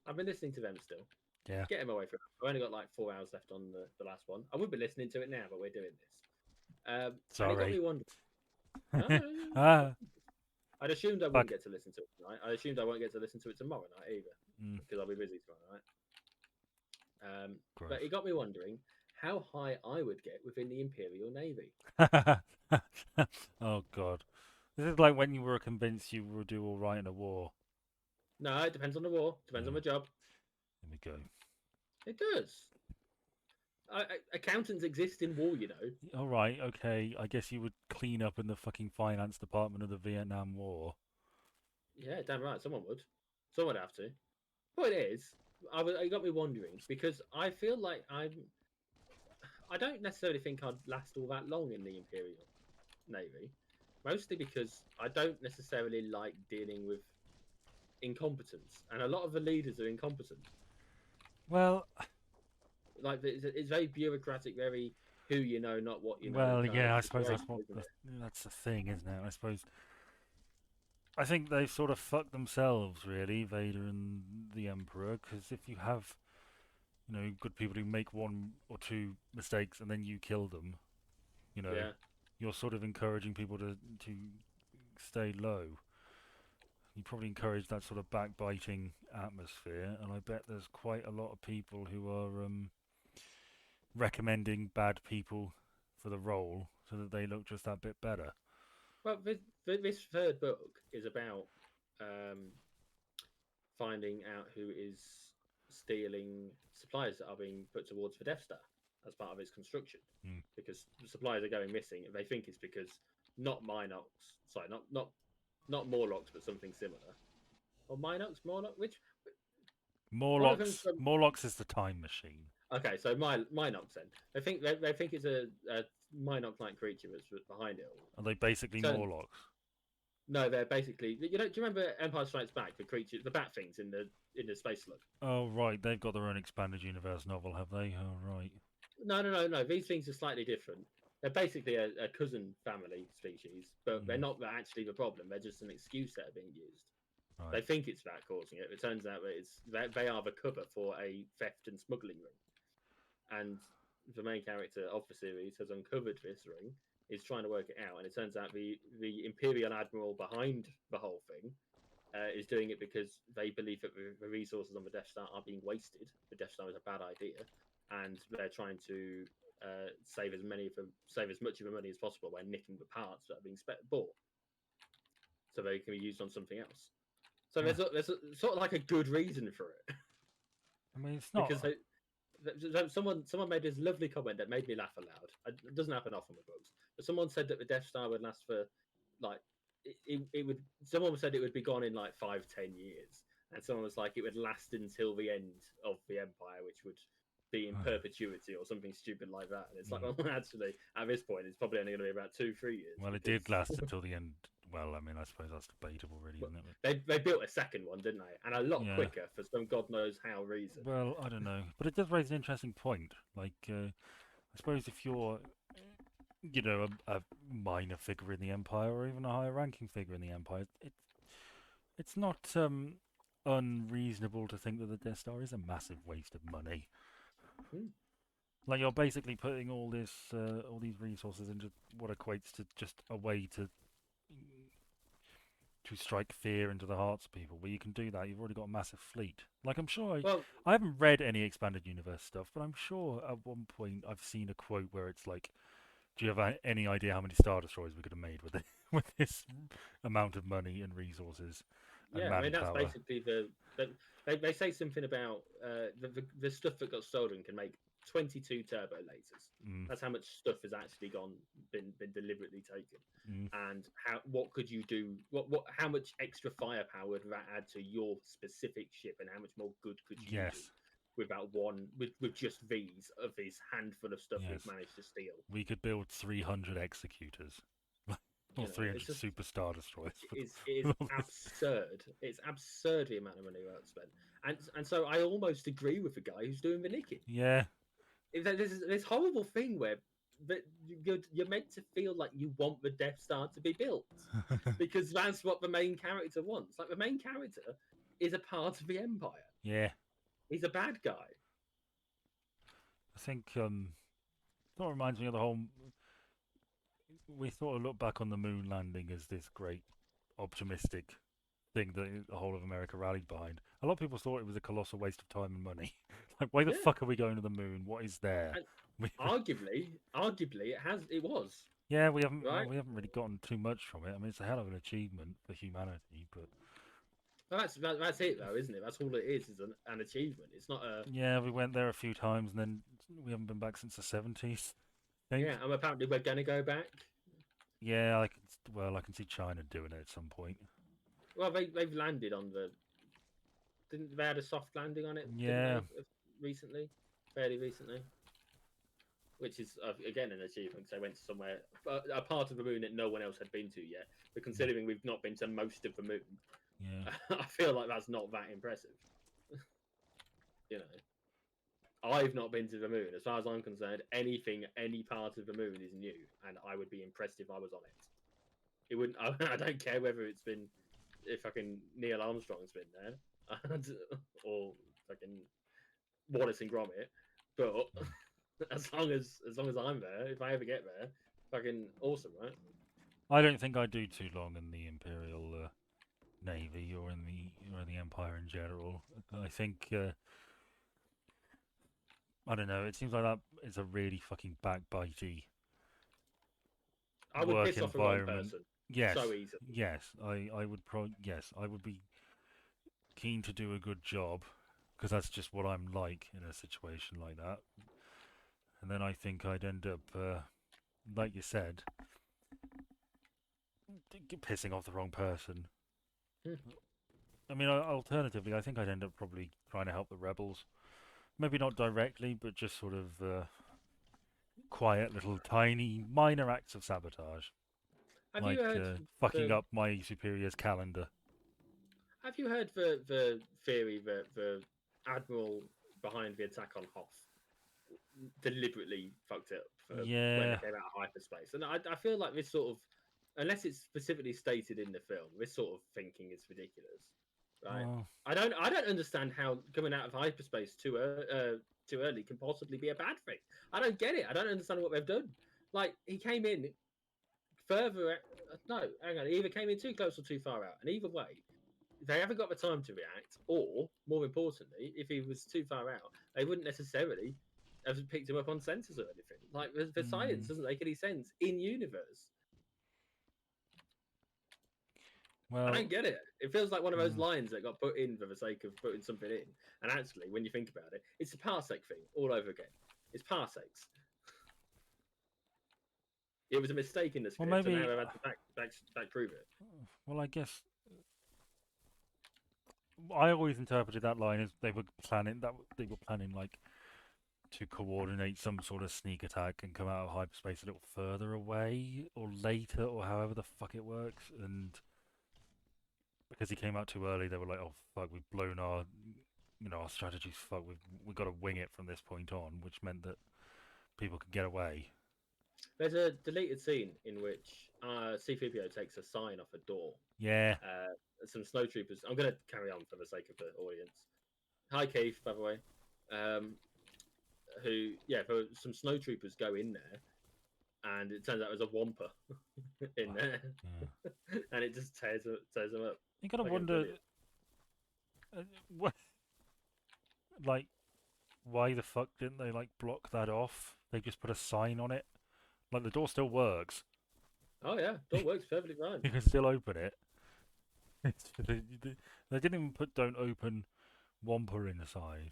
B: I've been listening to them still.
A: Yeah.
B: Get them away from it. I've only got like 4 hours left on the last one. I would be listening to it now, but we're doing this. And it got me
A: Sorry.
B: wondering. No,
A: Ah.
B: I'd assumed I
A: Fuck.
B: wouldn't get to listen to it tonight. I assumed I won't get to listen to it tomorrow night either, because I'll be busy tomorrow night. But it got me wondering how high I would get within the Imperial Navy.
A: Oh God. This is like when you were convinced you would do all right in a war.
B: No, it depends on the war. Depends on the job.
A: There we go.
B: It does. Accountants exist in war, you know.
A: All right. Okay. I guess you would clean up in the fucking finance department of the Vietnam War.
B: Yeah, damn right. Someone would. Someone would have to. Point is, it got me wondering because I feel like I don't necessarily think I'd last all that long in the Imperial Navy, mostly because I don't necessarily like dealing with incompetence, and a lot of the leaders are incompetent.
A: Well,
B: Like it's very bureaucratic, very who you know, not what you know
A: well,
B: kind of
A: yeah. I suppose
B: situation, isn't it?
A: that's the thing, isn't it? I suppose I think they've sort of fucked themselves, really, Vader and the Emperor, because if you have, good people who make one or two mistakes and then you kill them, you know,
B: Yeah.
A: you're sort of encouraging people to stay low. You probably encourage that sort of backbiting atmosphere, and I bet there's quite a lot of people who are recommending bad people for the role so that they look just that bit better.
B: Well, this third book is about um, finding out who is stealing supplies that are being put towards the Death Star as part of its construction.
A: Mm.
B: Because supplies are going missing, and they think it's because not Minox, sorry, not Morlocks, but something similar. Or Minox, Morlock, which one of them's
A: Morlocks,
B: from.
A: Morlocks is the time machine.
B: Okay, so Minox then. They think it's a Minox-like creature that's behind it all.
A: Are they basically
B: So
A: Morlocks?
B: no, they're basically do you remember Empire Strikes Back? The creature, the bat things in the space slug.
A: Oh right, they've got their own expanded universe novel, have they? Oh right.
B: No. These things are slightly different. They're basically a cousin family species, but they're
A: Mm,
B: not actually the problem. They're just an excuse that are being used. They
A: right.
B: think it's that causing it. It turns out that they are the cover for a theft and smuggling ring. And the main character of the series has uncovered this ring, is trying to work it out, and it turns out the Imperial Admiral behind the whole thing is doing it because they believe that the resources on the Death Star are being wasted. The Death Star is a bad idea, and they're trying to save as much of the money as possible by nicking the parts that are being bought, so they can be used on something else. So
A: Huh.
B: there's sort of like a good reason for it
A: I mean, it's
B: because
A: not.
B: someone made this lovely comment that made me laugh aloud. It doesn't happen often with books, but someone said that the Death Star would last for like it would. Someone said it would be gone in like 5-10 years, and someone was like it would last until the end of the Empire, which would be in perpetuity or something stupid like that. And it's like,
A: Mm.
B: well, actually, at this point, it's probably only going to be about 2-3 years
A: Well, it
B: because
A: did last until the end. Well, I mean, I suppose that's debatable, really, isn't it?
B: they built a second one, didn't they? And a lot
A: Yeah.
B: quicker for some god knows how reason.
A: Well, I don't know, but it does raise an interesting point. Like, I suppose if you're, a minor figure in the Empire or even a higher ranking figure in the Empire, it's not unreasonable to think that the Death Star is a massive waste of money.
B: Hmm.
A: Like you're basically putting all these resources into what equates to just a way to strike fear into the hearts of people. Where you can do that, you've already got a massive fleet. Like I'm sure
B: Well,
A: I haven't read any expanded universe stuff, but I'm sure at one point I've seen a quote where it's like, "Do you have any idea how many Star Destroyers we could have made with it, with this amount of money and resources and
B: yeah, I mean that's
A: manpower?"
B: basically they say something about the stuff that got stolen can make 22 turbo lasers.
A: Mm,
B: That's how much stuff has actually been deliberately taken.
A: mm,
B: And what could you do? What how much extra firepower would that add to your specific ship, and how much more good could you do
A: yes,
B: without with just these of this handful of stuff we've
A: yes.
B: managed to steal?
A: We could build 300 executors or
B: You know, it's
A: 300
B: just
A: super Star Destroyers
B: it is
A: with all this.
B: absurd. It's absurd the amount of money that's spent, and so I almost agree with the guy who's doing the nicking.
A: Yeah.
B: There's this horrible thing where that you're meant to feel like you want the Death Star to be built because that's what the main character wants. Like the main character is a part of the Empire.
A: Yeah.
B: He's a bad guy.
A: I think that reminds me of the whole. We sort of look back on the moon landing as this great optimistic thing that the whole of America rallied behind. A lot of people thought it was a colossal waste of time and money. Like, why the
B: Yeah,
A: fuck are we going to the moon? What is there?
B: and
A: We,
B: arguably, it was
A: yeah, we haven't. Well,
B: right.
A: we haven't really gotten too much from it. I mean, it's a hell of an achievement for humanity, but
B: Well, that's it though, isn't it? That's all it is an achievement. It's not a
A: yeah, we went there a few times, and then we haven't been back since the 70s. I think.
B: yeah. And apparently we're gonna go back.
A: Yeah, well, I can see China doing it at some point.
B: Well, they've landed on the didn't they had a soft landing on it? Didn't
A: Yeah.
B: they recently, fairly recently? Which is again an achievement because they went to somewhere a part of the moon that no one else had been to yet. But
A: Mm.
B: considering we've not been to most of the moon,
A: Yeah.
B: I feel like that's not that impressive. You know, I've not been to the moon. As far as I'm concerned, anything, any part of the moon is new, and I would be impressed if I was on it. It wouldn't. I don't care whether it's been, if fucking Neil Armstrong's been there, or fucking Wallace and Gromit, but
A: Mm.
B: as long as I'm there, if I ever get there, fucking awesome, right?
A: I don't think I'd do too long in the Imperial Navy or in the Empire in general. I think I don't know. It seems like that is a really fucking backbitey
B: I would
A: work
B: piss off the wrong
A: environment.
B: person
A: Yes,
B: so easily.
A: yes. I would yes, I would be keen to do a good job because that's just what I'm like in a situation like that. And then I think I'd end up, like you said, pissing off the wrong person.
B: Hmm.
A: I mean, alternatively, I think I'd end up probably trying to help the rebels. Maybe not directly, but just sort of quiet little tiny minor acts of sabotage,
B: Have you
A: like
B: heard
A: fucking
B: the
A: up my superior's calendar.
B: Have you heard the theory that the admiral behind the attack on Hoth deliberately fucked it up for when they
A: Yeah.
B: came out of hyperspace? And I feel like this sort of, unless it's specifically stated in the film, this sort of thinking is ridiculous, right?
A: Well,
B: I don't understand how coming out of hyperspace too early can possibly be a bad thing. I don't get it. I don't understand what they've done. Like he came in further. No, hang on. He either came in too close or too far out, and either way, they haven't got the time to react, or more importantly, if he was too far out, they wouldn't necessarily have picked him up on sensors or anything. Like the science
A: mm,
B: doesn't make any sense in universe. I
A: well,
B: don't get it. It feels like one of those
A: mm,
B: lines that got put in for the sake of putting something in. And actually, when you think about it, it's a parsec thing all over again. It's parsecs. It was a mistake in the
A: well,
B: script, and now
A: maybe.
B: they've had to back prove it.
A: Well, I guess I always interpreted that line as they were planning like to coordinate some sort of sneak attack and come out of hyperspace a little further away or later or however the fuck it works. And because he came out too early, they were like, "Oh fuck, we've blown our, our strategy's fuck. We've got to wing it from this point on," which meant that people could get away.
B: There's a deleted scene in which C-3PO takes a sign off a door.
A: Yeah.
B: Some snow troopers. I'm going to carry on for the sake of the audience. Hi, Keith, by the way. Um, some snow troopers go in there, and it turns out there's a wampa in there,
A: Yeah.
B: and it just tears them up.
A: You gotta
B: Fucking
A: wonder,
B: brilliant.
A: what, like, why the fuck didn't they like block that off? They just put a sign on it. Like the door still works.
B: Oh yeah, door works perfectly fine.
A: You can still open it. They didn't even put "Don't open" Wampa inside.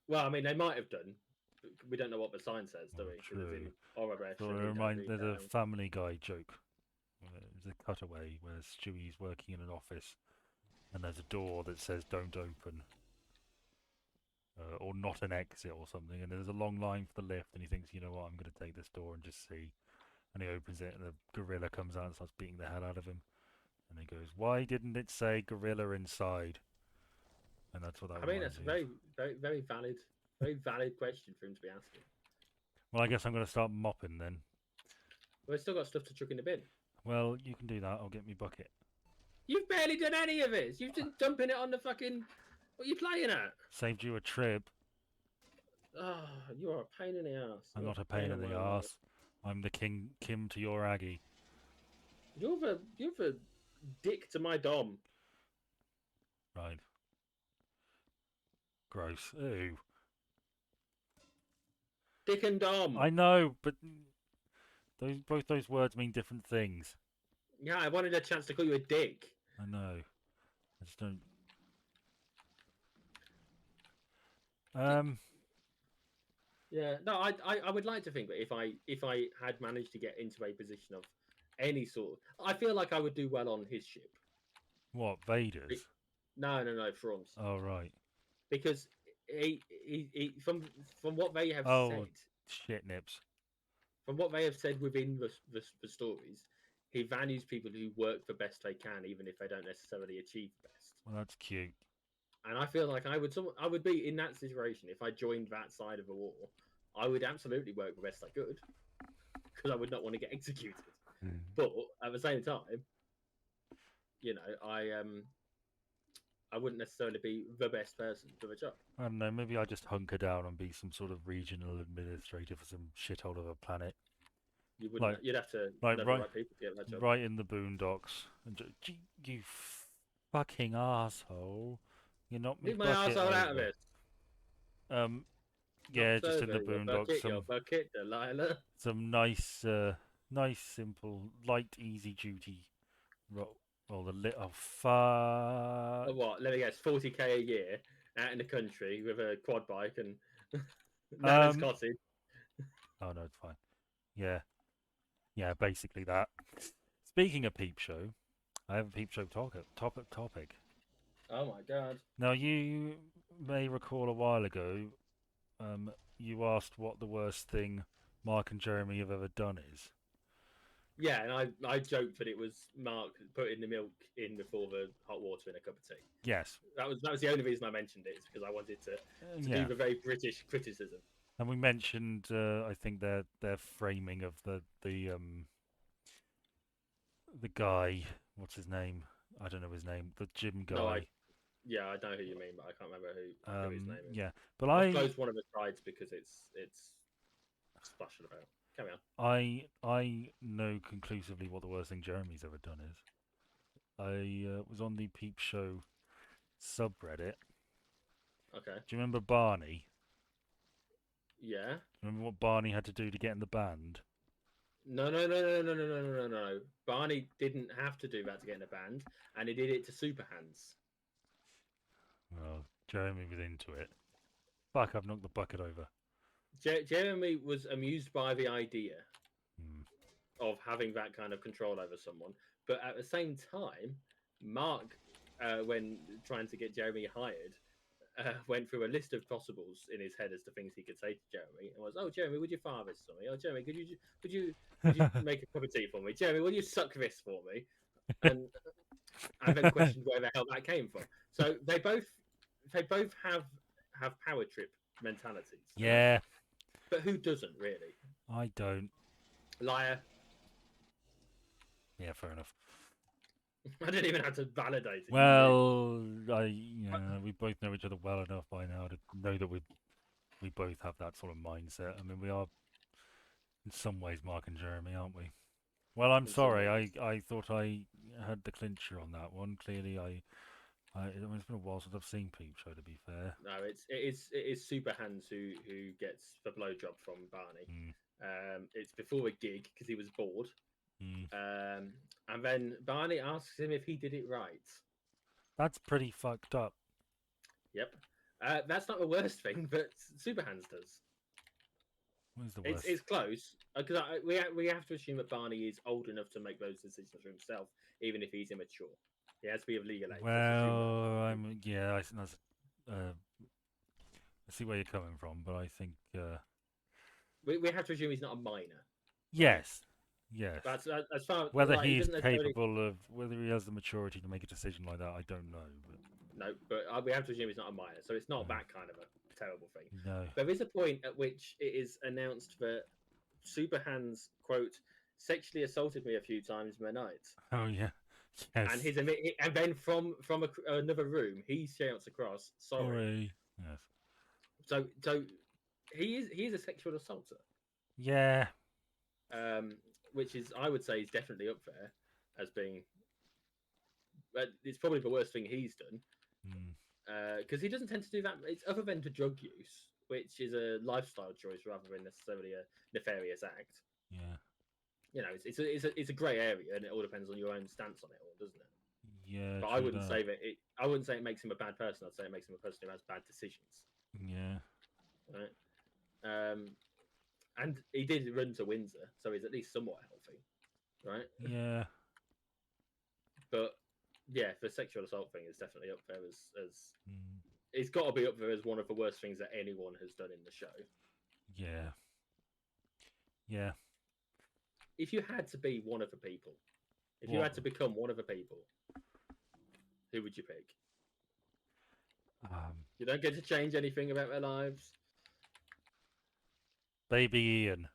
B: Well, I mean, they might have done. We don't know what the sign says, do
A: Oh,
B: we? Because it's
A: true.
B: in Orabesh,
A: So
B: and
A: it
B: we don't
A: remind
B: read
A: there's a
B: down.
A: Family Guy joke. There's a cutaway where Stewie's working in an office and there's a door that says "Don't open" or "Not an exit" or something, and there's a long line for the lift, and he thinks, you know what, I'm going to take this door and just see. And he opens it, and a gorilla comes out and starts beating the hell out of him. And he goes, "Why didn't it say gorilla inside?" And that's what that
B: I mean,
A: reminds
B: that's a
A: me of.
B: very valid question for him to be asking.
A: Well, I guess I'm going to start mopping then.
B: We've still got stuff to chuck in the bin.
A: Well, you can do that. I'll get me bucket.
B: You've barely done any of it. You've just dumping it on the fucking. What are you playing at?
A: Saved you a trip.
B: Oh, you are a pain in the ass.
A: I'm
B: You're
A: not a
B: a pain
A: pain
B: in
A: in
B: my
A: the
B: life.
A: arse. I'm the king Kim to your Aggie.
B: You're the dick to my dom.
A: Right. Gross. Ooh.
B: Dick and dom.
A: I know, but both those words mean different things.
B: Yeah, I wanted a chance to call you a dick.
A: I know. I just don't. Um.
B: Yeah, no, I would like to think that if I had managed to get into a position of any sort, I feel like I would do well on his ship.
A: What?
B: Be-
A: Vader's?
B: no, France,
A: Oh right.
B: because he from what they have
A: Oh
B: said,
A: shit nips.
B: from what they have said within the stories, he values people who work the best they can, even if they don't necessarily achieve the best.
A: Well, that's cute.
B: And I feel like I would be in that situation if I joined that side of a war. I would absolutely work the best I could because I would not want to get executed. But at the same time, you know, I wouldn't necessarily be the best person for the job.
A: I don't know. Maybe I just hunker down and be some sort of regional administrator for some shithole of a planet,
B: You wouldn't.
A: like
B: You'd have to
A: like
B: know the
A: right
B: right people to get that job.
A: right in the boondocks. And you fucking asshole! You knocked me
B: Leave my
A: bucket
B: arsehole out of
A: over.
B: this.
A: Um,
B: Not
A: yeah, just in the
B: further,
A: boondocks.
B: your bucket, Delilah.
A: Some nice, nice, simple, light, easy duty. Roll the lit. Oh fuck!
B: Or what? Let me guess, 40k a year out in the country with a quad bike and Nana's
A: Um.
B: cottage.
A: Oh no, it's fine. Yeah, yeah, basically that. Speaking of peep show, I have a peep show topic.
B: Oh my god.
A: Now you may recall a while ago, you asked what the worst thing Mark and Jeremy have ever done is.
B: Yeah, and I joked that it was Mark putting the milk in before the hot water in a cup of tea.
A: Yes.
B: That was the only reason I mentioned it, is because I wanted to do
A: Yeah.
B: the very British criticism.
A: And we mentioned, I think their framing of the guy. What's his name? I don't know his name. The gym
B: No,
A: guy.
B: yeah, I know who you mean, but I can't remember who his name is.
A: Yeah. But
B: I've closed one of the sides because it's splashing about. Carry on.
A: I know conclusively what the worst thing Jeremy's ever done is. I was on the Peep Show subreddit.
B: Okay.
A: Do you remember Barney?
B: Yeah.
A: Remember what Barney had to do to get in the band?
B: No. Barney didn't have to do that to get in a band, and he did it to Super Hands.
A: Well, Jeremy was into it. Fuck, I've knocked the bucket over.
B: Jeremy was amused by the idea
A: Hmm.
B: of having that kind of control over someone, but at the same time, Mark, when trying to get Jeremy hired, went through a list of possibles in his head as to things he could say to Jeremy, and was, "Oh, Jeremy, would you fire this for me? Oh, Jeremy, could you make a cup of tea for me? Jeremy, will you suck this for me?" And then questioned where the hell that came from. So they both have power trip mentalities. Right?
A: Yeah,
B: But who doesn't really?
A: I don't.
B: Liar.
A: Yeah, fair enough.
B: I didn't even have to validate it.
A: Well, we both know each other well enough by now to know that we both have that sort of mindset. I mean, we are in some ways Mark and Jeremy, aren't we? Well, I'm
B: In some
A: sorry.
B: ways.
A: I thought I had the clincher on that one. Clearly, it's been a while since I've seen Peep Show. To be fair.
B: No, it is Super Hands who gets the blowjob from Barney.
A: Mm,
B: It's before a gig because he was bored.
A: mm.
B: And then Barney asks him if he did it right.
A: That's pretty fucked up.
B: Yep. That's not the worst thing, but Super Hands does.
A: Where's the worst?
B: It's close because we have to assume that Barney is old enough to make those decisions for himself, even if he's immature. He has to be of legal age.
A: Well, yeah. I think that's. I see where you're coming from, but I think.
B: We have to assume he's not a minor.
A: Yes. Yes.
B: That's as far
A: Whether
B: like,
A: he's
B: necessarily...
A: capable of, whether he has the maturity to make a decision like that, I don't know. But
B: No, but we have to assume he's not a minor, so it's not that kind of a terrible thing.
A: no.
B: There is a point at which it is announced that Super Hands, quote, sexually assaulted me a few times in the night.
A: Oh yeah. Yes.
B: And then from another room, he shouts across, "Sorry."
A: Yes.
B: So he is a sexual assaulter.
A: Yeah.
B: Which is, I would say, is definitely up there as being. But it's probably the worst thing he's done. Because he doesn't tend to do that. It's other than to drug use, which is a lifestyle choice rather than necessarily a nefarious act.
A: Yeah.
B: You know, it's a grey area, and it all depends on your own stance on it all, doesn't it?
A: Yeah.
B: But I wouldn't say that it. I wouldn't say it makes him a bad person. I'd say it makes him a person who has bad decisions.
A: Yeah.
B: Right. And he did run to Windsor, so he's at least somewhat healthy, right?
A: Yeah.
B: But yeah, the sexual assault thing is definitely up there as it's got to be up there as one of the worst things that anyone has done in the show.
A: Yeah. Yeah.
B: If you had to be one of the people If you
A: What?
B: had to become one of the people, who would you pick?
A: Um,
B: You don't get to change anything about their lives
A: Baby Ian.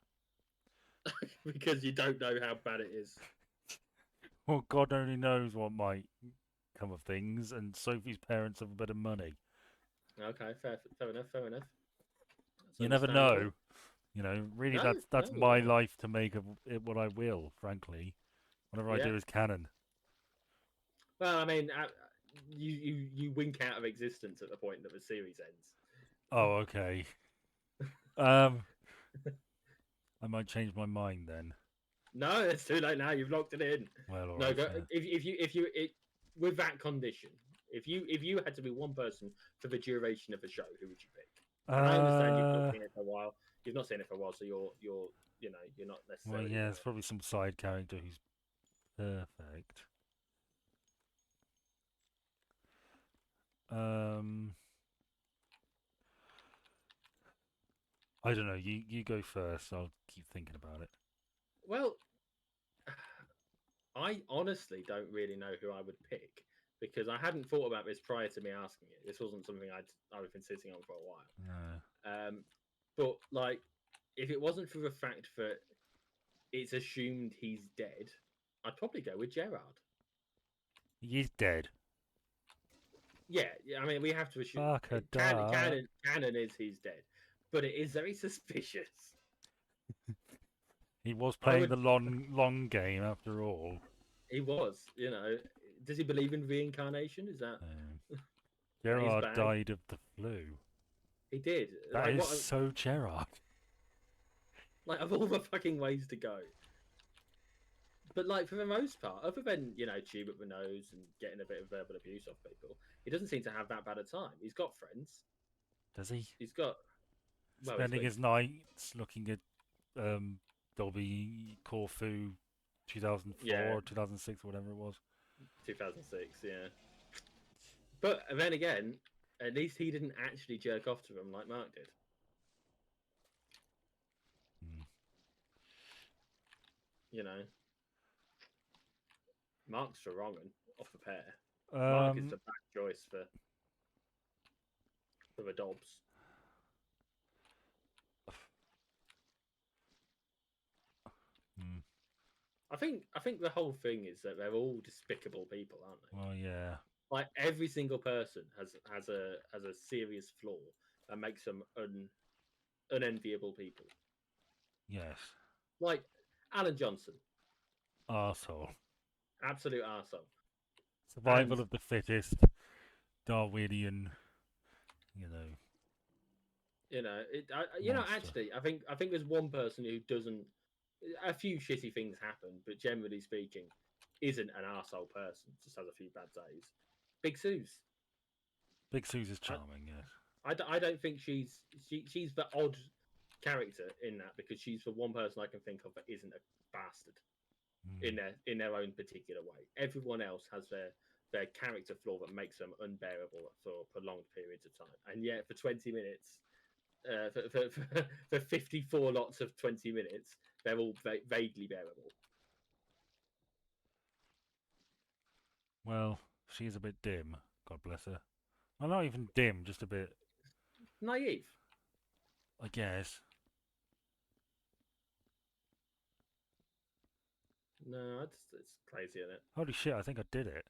B: because you don't know how bad it is.
A: Well, God only knows what might come of things, and Sophie's parents have a bit of money.
B: Okay, fair enough, fair enough. That's
A: You never
B: understandable.
A: know. You know, really,
B: No,
A: that's
B: no,
A: my life to make of it what I will. Frankly, whatever I
B: yeah.
A: do is canon.
B: Well, I mean, you wink out of existence at the point that the series ends.
A: Oh, okay. Um, I might change my mind then.
B: No, it's too late now. You've locked it in.
A: Well, all
B: No,
A: right.
B: go, if you with that condition, if you had to be one person for the duration of the show, who would you pick? And I understand you've not
A: Uh,
B: seen it for a while. You've not seen it for a while, so you're not
A: well,
B: necessarily
A: yeah, it's probably some side character who's perfect. Um, I don't know. You go first. I'll keep thinking about it.
B: well. I honestly don't really know who I would pick because I hadn't thought about this prior to me asking it. This wasn't something I've been sitting on for a while.
A: No.
B: But like, if it wasn't for the fact that it's assumed he's dead, I'd probably go with Gerard.
A: He's dead.
B: Yeah, yeah. I mean, we have to assume
A: Fuck a
B: canon,
A: duck.
B: canon, canon is he's dead, but it is very suspicious.
A: He was
B: I
A: playing
B: would.
A: the long game after all.
B: He was. Does he believe in reincarnation? Is that
A: Um,
B: that his
A: Gerard
B: bag?
A: died of the flu.
B: He did.
A: That
B: Like
A: is
B: what?
A: so Gerard.
B: Like of all the fucking ways to go. But like for the most part, other than tube up the nose and getting a bit of verbal abuse off people, he doesn't seem to have that bad a time. He's got friends.
A: Does he?
B: He's got he's
A: Spending
B: got
A: his nights looking at Dolby Corfu
B: yeah,
A: 2004 or 2006 or whatever it was.
B: 2006, yeah. But then again, at least he didn't actually jerk off to them like Mark did.
A: Hmm.
B: You know, Mark's the wrong one off the pair. Mark is
A: Um,
B: the bad choice for the Dobbs.
A: hmm.
B: I think the whole thing is that they're all despicable people, aren't they?
A: Well, yeah.
B: Like every single person has a serious flaw that makes them unenviable people.
A: Yes.
B: Like Alan Johnson,
A: Arsehole.
B: absolute arsehole. And
A: Survival of the fittest. Darwinian, you know, monster.
B: actually, I think there's one person who doesn't. A few shitty things happen, but generally speaking, isn't an arsehole person. Just has a few bad days. Big Suze.
A: Big Sue's
B: I,
A: charming, yes.
B: I don't think she's the odd character in that because she's the one person I can think of that isn't a bastard
A: Mm.
B: in their own particular way. Everyone else has their character flaw that makes them unbearable for prolonged periods of time. And yet, for 20 minutes, for 54 lots of 20 minutes, they're all vaguely bearable.
A: Well, she's a bit dim, God bless her. Well, not even dim, just a bit,
B: Naive.
A: I guess.
B: No, it's crazy, isn't it?
A: Holy shit, I think I did it.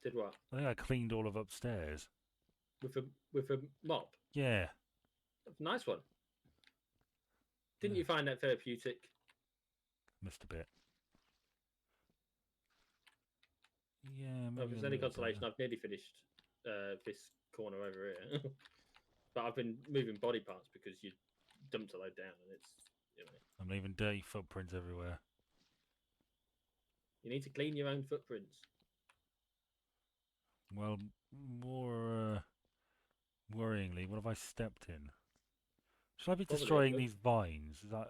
B: Did what?
A: I think I cleaned all of upstairs.
B: With a mop.
A: Yeah,
B: Nice one. Didn't
A: yeah.
B: you find that therapeutic?
A: Missed a bit. Yeah,
B: Well, if
A: maybe
B: it's
A: a
B: any
A: little
B: consolation,
A: bit.
B: I've nearly finished this corner over here. But I've been moving body parts because you dumped a load down, and it's.
A: I'm leaving dirty footprints everywhere.
B: You need to clean your own footprints.
A: Well, more worryingly, what have I stepped in? Should I be
B: Probably a
A: destroying
B: book.
A: these vines? Is that...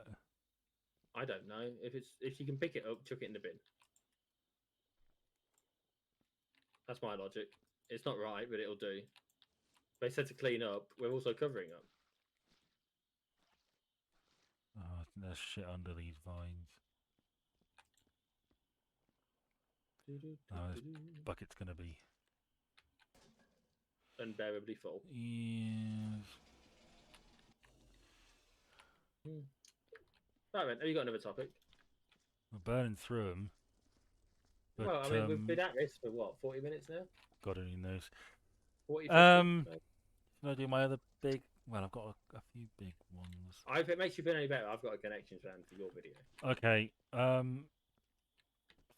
B: I don't know if you can pick it up, chuck it in the bin. That's my logic. It's not right, but it'll do. They said to clean up. We're also covering up.
A: Oh, there's shit under these vines. This bucket's gonna be
B: Unbearably full.
A: yes.
B: Right, then. Have you got another topic?
A: We're burning through them, but
B: Well, I mean, we've been at this for what, 40 minutes now?
A: God only knows.
B: 40, 50?
A: Can I do my other big? Well, I've got a few big ones.
B: If it makes you feel any better, I've got a connection plan for your video.
A: Okay.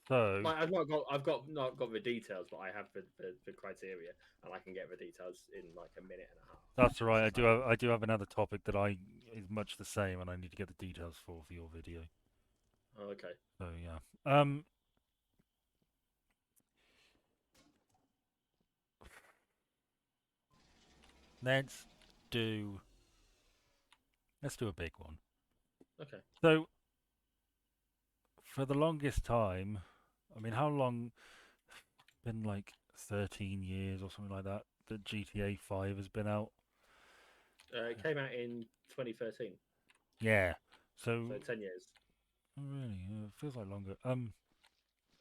A: So
B: Like, I've not got the details, but I have the criteria, and I can get the details in like a minute and a half.
A: that's all right. I do have another topic that I is much the same, and I need to get the details for your video.
B: Oh, okay.
A: So yeah. Let's do let's do a big one.
B: Okay.
A: So for the longest time, I mean, how long? Been like 13 years or something like that. That GTA 5 has been out.
B: It came out in 2013,
A: Yeah. So
B: so 10 years.
A: really, it feels like longer.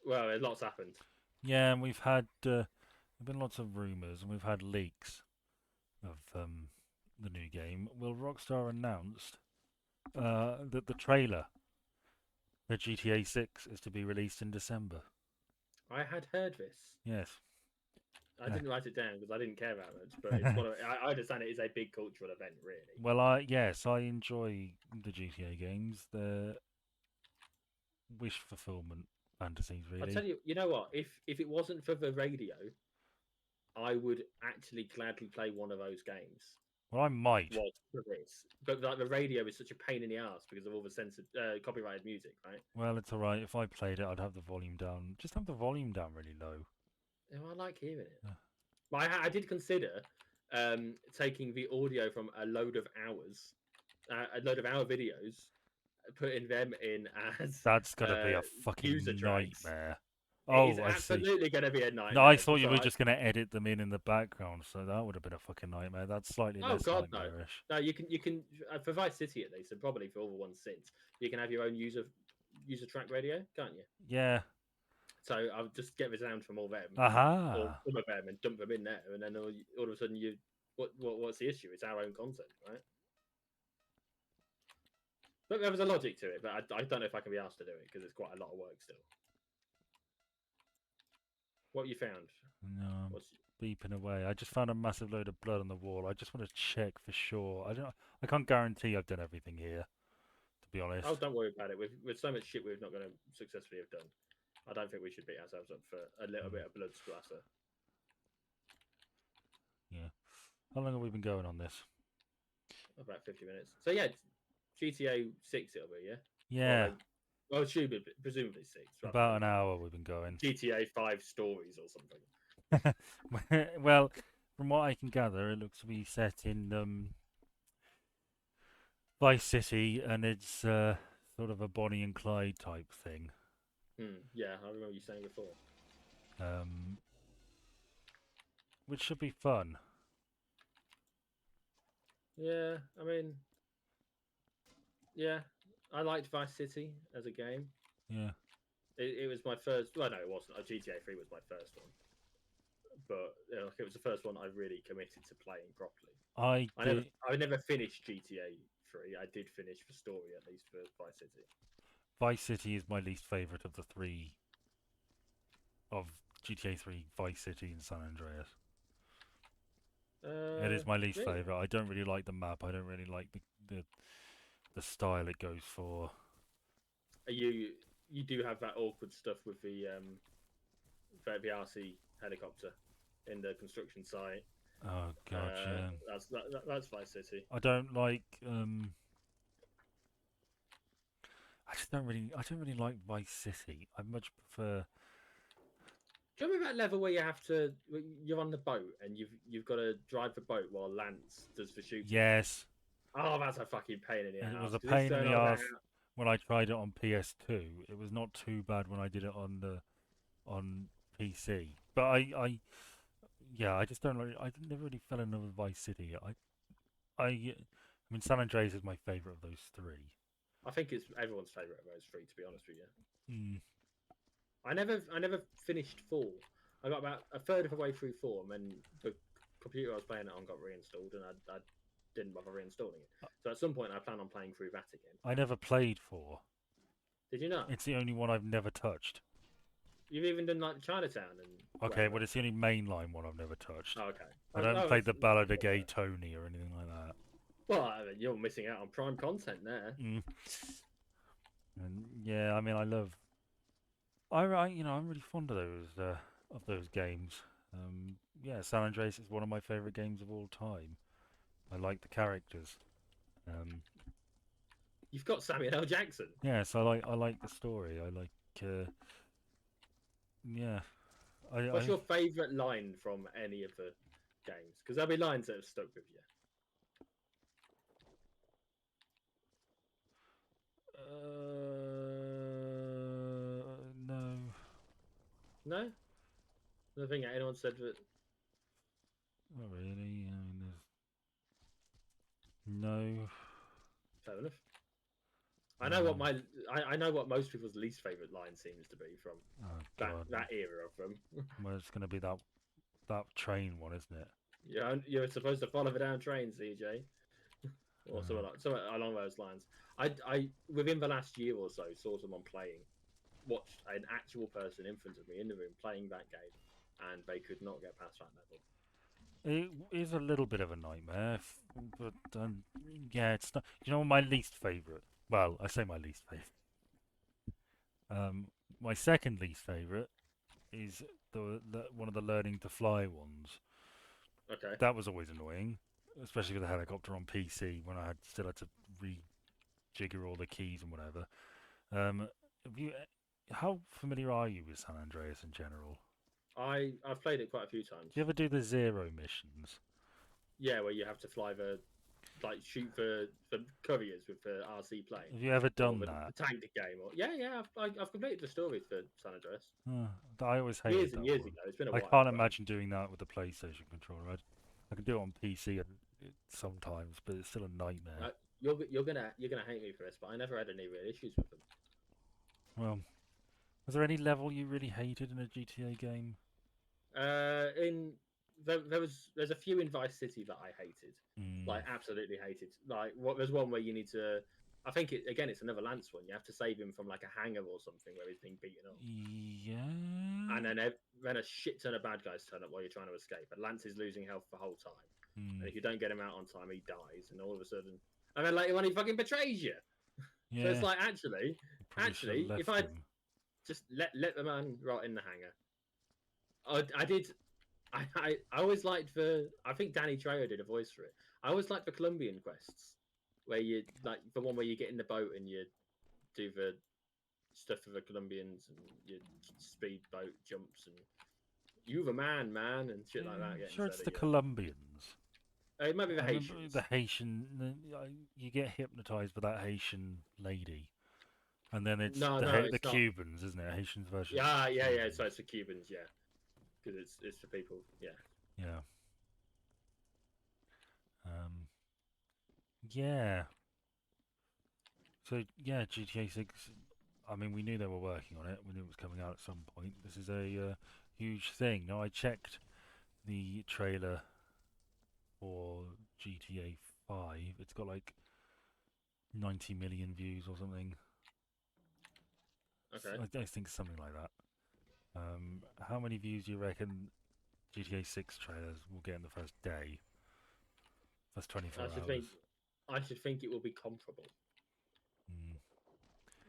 B: Well, a lot's happened.
A: Yeah, and we've had there've been lots of rumors, and we've had leaks of the new game. Well, Rockstar announced that the trailer for GTA 6 is to be released in December.
B: I had heard this.
A: Yes.
B: I didn't write it down because I didn't care that much, but it's one of, I understand it is a big cultural event, really.
A: Well, I enjoy the GTA games. The wish fulfillment fantasies,
B: I'll
A: really.
B: tell you, you know what? If it wasn't for the radio, I would actually gladly play one of those games.
A: Well, I might.
B: Was for this, but like the radio is such a pain in the ass because of all the censored, copyrighted music, right?
A: Well, it's alright. If I played it, I'd have the volume down. Just have the volume down really low.
B: Oh, I like hearing it.
A: Yeah.
B: But I did consider taking the audio from a load of our videos, putting them in as
A: That's gonna be a fucking
B: user tracks.
A: nightmare.
B: It is
A: Oh, I see.
B: absolutely going to be a
A: No,
B: nightmare.
A: I thought you
B: So
A: were just gonna edit them in the background, so that would have been a fucking nightmare. That's slightly
B: oh
A: less
B: god, no,
A: nightmarish.
B: no. You can for Vice City at least, and probably for all the ones since, you can have your own user track radio, can't you?
A: Yeah.
B: So I'll just get the sound from all them or
A: Aha.
B: some of them and dump them in there, and then all of a sudden what's the issue? It's our own content, right? But there was a logic to it, but I don't know if I can be asked to do it because it's quite a lot of work still. What you found?
A: No, I'm
B: What's
A: beeping away. I just found a massive load of blood on the wall. I just want to check for sure. I can't guarantee I've done everything here, to be honest.
B: Oh, don't worry about it. With so much shit we're not going to successfully have done, I don't think we should beat ourselves up for a little bit of blood splatter.
A: Yeah. How long have we been going on this?
B: About 50 minutes. So yeah, GTA 6 it'll be, yeah?
A: Yeah.
B: Well, it should be presumably 6.
A: About an hour we've been going.
B: GTA 5 stories or something.
A: Well, from what I can gather, it looks to be set in Vice City, and it's sort of a Bonnie and Clyde type thing.
B: Yeah, I remember you saying before.
A: Which should be fun.
B: Yeah, I mean, yeah, I liked Vice City as a game.
A: Yeah.
B: It was my first. Well, no, it wasn't. GTA 3 was my first one, but it was the first one I really committed to playing properly. I never finished GTA 3. I did finish the story at least for Vice City.
A: Vice City is my least favorite of the three of GTA 3, Vice City, and San Andreas. It is my least
B: really?
A: favorite. I don't really like the map. I don't really like the style it goes for.
B: You do have that awkward stuff with the RC helicopter in the construction site.
A: Oh god, yeah.
B: That's Vice City.
A: I don't like. I don't really like Vice City. I much prefer.
B: Do you remember that level where you're on the boat and you've got to drive the boat while Lance does the shooting?
A: Yes.
B: Oh, that's a fucking pain in the ass.
A: It was a pain in the ass when I tried it on PS2. It was not too bad when I did it on PC. But I just don't like. I never really fell in love with Vice City. I mean, San Andreas is my favorite of those three.
B: I think it's everyone's favorite of those three, to be honest with you. I never finished 4. I got about a third of the way through 4, and then the computer I was playing it on got reinstalled, and I didn't bother reinstalling it. So at some point, I plan on playing through that again.
A: I never played 4.
B: Did you not?
A: It's the only one I've never touched.
B: You've even done like Chinatown and
A: Okay,
B: whatever.
A: well, it's the only mainline one I've never touched.
B: Oh, okay.
A: I don't
B: Oh,
A: play the Ballad of Gay Tony or anything like that.
B: well, I mean, you're missing out on prime content there.
A: Mm. And yeah, I mean, I'm really fond of those games. Yeah, San Andreas is one of my favorite games of all time. I like the characters. Um,
B: You've got Samuel L. Jackson.
A: yes, I like the story. I like, yeah.
B: What's your favourite line from any of the games? Because there'll be lines that have stuck with you.
A: No.
B: No? Nothing anyone said that.
A: Not really. I mean, no.
B: Fair enough. I know what I know what most people's least favourite line seems to be from that era of them.
A: Well, it's going to be that train one, isn't it?
B: You're supposed to follow the down train, CJ, or something along those lines. I within the last year or so saw someone watched an actual person in front of me in the room playing that game, and they could not get past that level.
A: It is a little bit of a nightmare, but yeah, it's not. You know, my least favorite. Well, I say my least favorite. My second least favorite is the one of the learning to fly ones.
B: Okay.
A: That was always annoying, especially with the helicopter on PC when I still had to rejigger all the keys and whatever. Have you, how familiar are you with San Andreas in general?
B: I've played it quite a few times.
A: Do you ever do the Zero missions?
B: Yeah, where you have to fly shoot for couriers with the RC plane.
A: Have you ever done
B: the,
A: that?
B: The tank game, or yeah, I've completed the story for San Andreas.
A: I always hated
B: years and
A: that
B: years
A: one.
B: ago. It's been a
A: I
B: while.
A: can't imagine doing that with a PlayStation controller. I can do it on PC sometimes, but it's still a nightmare.
B: You're gonna hate me for this, but I never had any real issues with them.
A: Well, was there any level you really hated in a GTA game?
B: There's a few in Vice City that I hated, like absolutely hated. Like there's one where you need to. I think it's another Lance one. You have to save him from like a hangar or something where he's being beaten up.
A: Yeah.
B: And then a shit ton of bad guys turn up while you're trying to escape. And Lance is losing health the whole time. And if you don't get him out on time, he dies. And all of a sudden, and then later on, he fucking betrays you.
A: Yeah.
B: So it's like actually, if I
A: him.
B: just let the man rot in the hangar. I did. I always liked I think Danny Trejo did a voice for it. I always liked the Colombian quests, where you like the one where you get in the boat and you do the stuff for the Colombians and your speedboat jumps and you the man, and shit like that.
A: Sure, it's the Colombians.
B: It might be the Haitians.
A: The Haitian, you get hypnotized by that Haitian lady, and then it's the Cubans, isn't it? Haitians version.
B: Yeah. So it's the Cubans, yeah, because it's for people, yeah.
A: Yeah. Yeah. So yeah, GTA 6. I mean, we knew they were working on it. We knew it was coming out at some point. This is a huge thing. Now, I checked the trailer for GTA 5. It's got like 90 million views or something.
B: Okay.
A: I think something like that. How many views do you reckon GTA 6 trailers will get in the first day? First 24 hours.
B: I should think it will be comparable.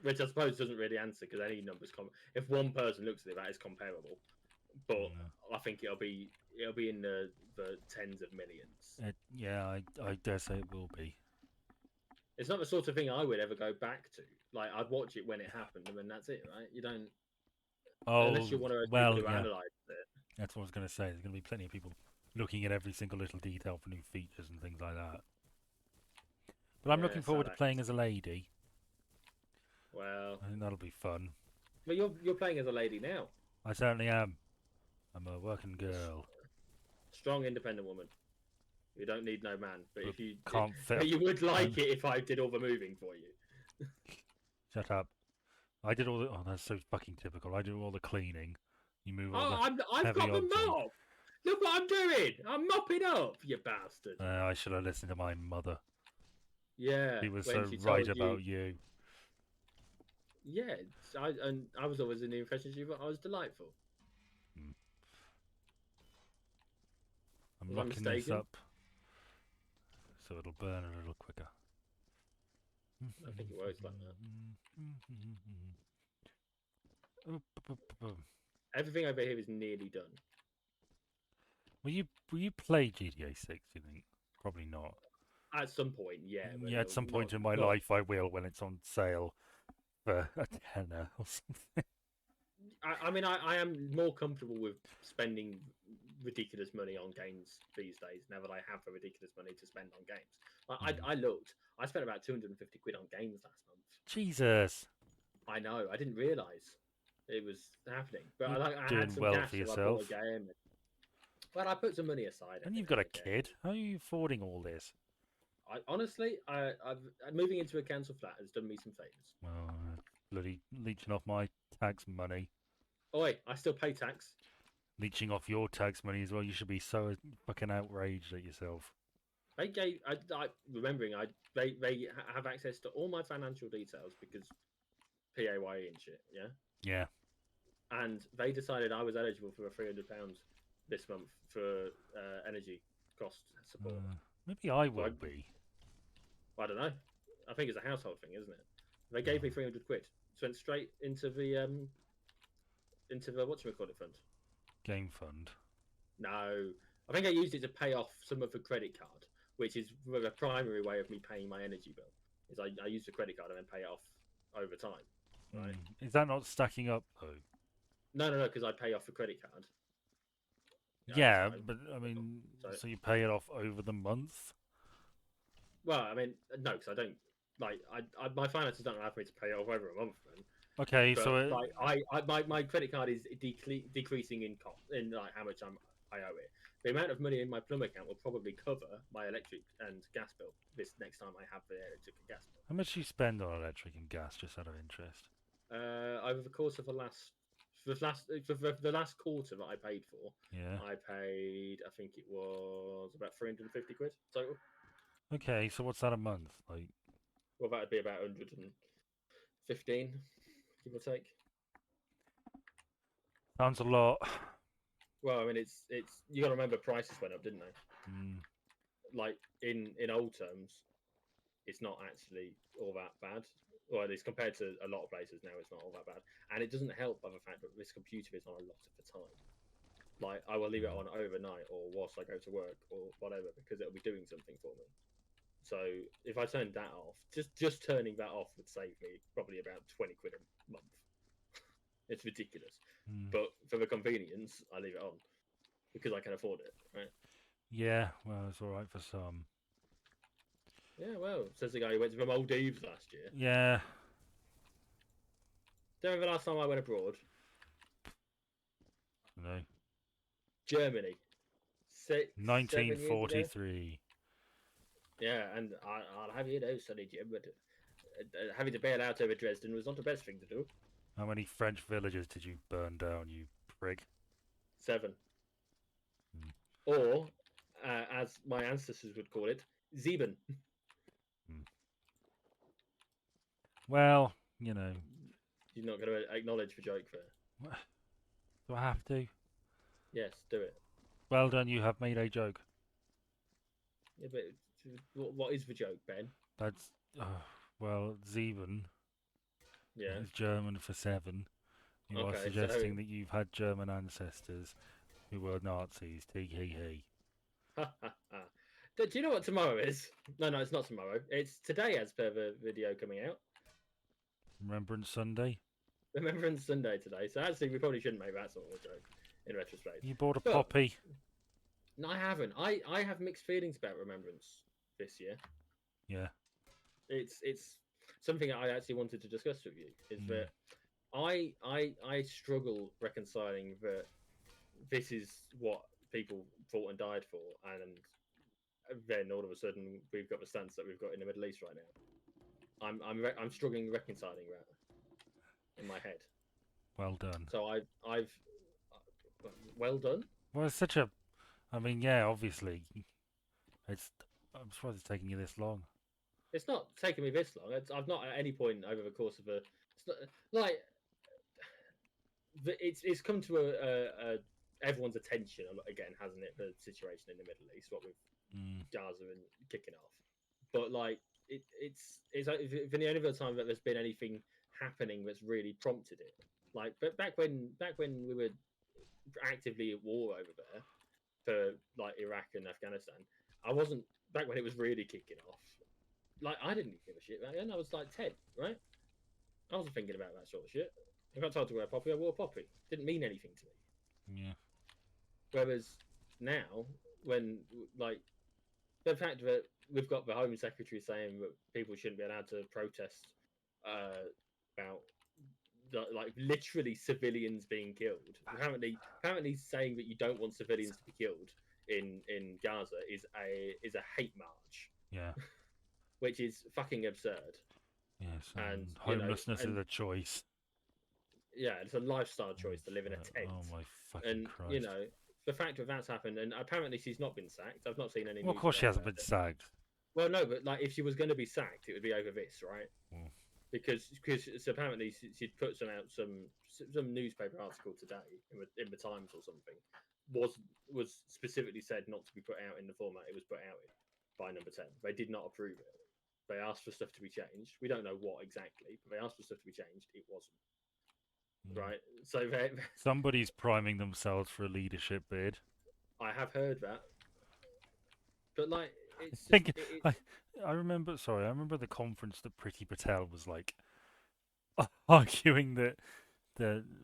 B: Which I suppose doesn't really answer because any numbers if one person looks at it, that is comparable. But I think it'll be in the tens of millions.
A: I dare say it will be.
B: It's not the sort of thing I would ever go back to. Like I'd watch it when it happened, and then that's it, right? You don't. Unless you're one of those people who analyze it.
A: That's what I was going to say. There's going to be plenty of people looking at every single little detail for new features and things like that. But I'm looking forward to playing as a lady.
B: Well,
A: I think that'll be fun.
B: But you're playing as a lady now.
A: I certainly am. I'm a working girl.
B: Strong, independent woman. You don't need no man. But if you
A: can't fit,
B: you would like it if I did all the moving for you.
A: Shut up. I did all the. Oh, that's so fucking typical. I do all the cleaning. You move all
B: Oh,
A: the
B: I've
A: heavy
B: got the
A: odds in.
B: mop. Look what I'm doing. I'm mopping up, you bastard.
A: I should have listened to my mother.
B: Yeah,
A: She was
B: when
A: so
B: she
A: right
B: told you.
A: about you.
B: Yeah, I was always in the impression she thought I was delightful.
A: Mm. I'm
B: Was I
A: locking this
B: mistaken?
A: up so it'll burn a little quicker.
B: I think it works like that. Everything over here is nearly done.
A: Will you play GTA 6? You think? Probably not.
B: At some point, yeah, but
A: Yeah, at some
B: not
A: point in my
B: not.
A: life I will when it's on sale for a tenner or something.
B: I mean, I am more comfortable with spending ridiculous money on games these days. Now that I have the ridiculous money to spend on games,
A: Mm.
B: I looked. I spent about 250 quid on games last month.
A: Jesus,
B: I know. I didn't realise it was happening, but
A: you're
B: I had
A: doing
B: some
A: well for
B: cash, so I bought a
A: yourself.
B: game. But I put some money aside
A: And
B: every
A: you've
B: now
A: got a
B: and again.
A: kid. How are you affording all this?
B: I honestly, I've moving into a council flat has done me some favours.
A: Well, bloody leeching off my tax money.
B: Oi, I still pay tax.
A: Leeching off your tax money as well. You should be so fucking outraged at yourself.
B: They gave, remembering, they have access to all my financial details because PAYE and shit, yeah.
A: Yeah.
B: And they decided I was eligible for a £300 this month for energy cost support.
A: Maybe I
B: So
A: will be.
B: I don't know. I think it's a household thing, isn't it? They gave me
A: Oh,
B: 300 quid. So went straight into the whatchamacallit fund.
A: game fund.
B: No, I think I used it to pay off some of the credit card, which is the primary way of me paying my energy bill. Is I use the credit card and then pay it off over time, right?
A: Is that not stacking up though?
B: No, because I pay off the credit card over
A: Yeah,
B: time.
A: but I mean,
B: So,
A: so you pay it off over the month?
B: well, I mean, no, because I don't like my finances don't allow me to pay it off over a month, man.
A: Okay,
B: But
A: so it,
B: like my credit card is decreasing in cost in like how much I owe it. The amount of money in my plum account will probably cover my electric and gas bill this next time I have the electric and gas bill.
A: how much do you spend on electric and gas, just out of interest?
B: Over the course of the last quarter that I paid for,
A: Yeah.
B: I paid I think it was about 350 quid total.
A: Okay, so what's that a month? Like,
B: Well, that'd be about 115, give or take.
A: sounds a lot.
B: Well, I mean, it's you got to remember prices went up, didn't they?
A: Mm,
B: Like in old terms, it's not actually all that bad. Or at least compared to a lot of places now, it's not all that bad. And it doesn't help by the fact that this computer is on a lot of the time. Like I will leave it
A: mm,
B: on overnight or whilst I go to work or whatever because it'll be doing something for me. So if I turned that off, just turning that off would save me probably about 20 quid a month. It's ridiculous.
A: mm.
B: But for the convenience, I leave it on because I can afford it, right?
A: Yeah, well, it's alright for some.
B: Yeah, well, says the guy who went to the Maldives last year.
A: Yeah,
B: Do you remember the last time I went abroad?
A: no.
B: Germany. 7 years ago.
A: 1943.
B: Yeah, and I'll have you know, Sonny Jim, but having to bail out over Dresden was not the best thing to do.
A: How many French villages did you burn down, you prig?
B: 7.
A: Mm,
B: Or, as my ancestors would call it, Sieben.
A: mm. Well, you know,
B: You're not going to acknowledge the joke there.
A: do I have to?
B: Yes, do it.
A: Well done, you have made a joke.
B: Yeah, but what is the joke, Ben?
A: That's, well, Sieben
B: Yeah.
A: is German for seven. You are
B: Okay, so
A: suggesting that you've had German ancestors who were Nazis. Tee hee hee.
B: do you know what tomorrow is? No, it's not tomorrow. It's today, as per the video coming out.
A: Remembrance Sunday?
B: Remembrance Sunday today. So actually, we probably shouldn't make that sort of a joke in retrospect.
A: You bought a
B: But
A: poppy?
B: no, I haven't. I have mixed feelings about Remembrance this year.
A: Yeah.
B: It's something I actually wanted to discuss with you. Is that I struggle reconciling that this is what people fought and died for, and then all of a sudden we've got the stance that we've got in the Middle East right now. I'm struggling reconciling that. in my head.
A: Well done.
B: So I've well done.
A: Well, it's such a. I mean, yeah, obviously, it's. I'm surprised it's taking you this long.
B: It's not taken me this long. I've not at any point over the course of a. It's not, like it's come to a everyone's attention again, hasn't it? The situation in the Middle East, what with
A: Mm,
B: Gaza and kicking off, but like it's like the only other time that there's been anything happening that's really prompted it. Like, but back when we were actively at war over there for like Iraq and Afghanistan, I wasn't back when it was really kicking off. Like, I didn't give a shit back then. I was like 10, right? I wasn't thinking about that sort of shit. I got told to wear a poppy, I wore a poppy. Didn't mean anything to me.
A: yeah.
B: Whereas now, when like the fact that we've got the Home Secretary saying that people shouldn't be allowed to protest about like literally civilians being killed. Apparently saying that you don't want civilians to be killed in Gaza is a hate march,
A: Yeah.
B: which is fucking absurd.
A: Yes.
B: And
A: And homelessness is
B: and
A: a choice.
B: yeah, it's a lifestyle choice to live in a
A: It's
B: tent.
A: oh my fucking
B: And
A: Christ.
B: the fact that that's happened, and apparently she's not been sacked. I've not seen any
A: Well, of
B: news
A: course she
B: about
A: hasn't been
B: it.
A: sacked.
B: Well, no, but like if she was going to be sacked, it would be over this, right?
A: Mm,
B: Because apparently she'd put some newspaper article today in the Times or something was specifically said not to be put out in the format it was put out in by Number 10. They did not approve it. They asked for stuff to be changed. We don't know what exactly, but they asked for stuff to be changed. It wasn't,
A: mm.
B: right. So
A: Somebody's priming themselves for a leadership bid.
B: I have heard that, but like
A: I
B: it's just
A: think I, I remember. Sorry, I remember the conference that Priti Patel was like arguing that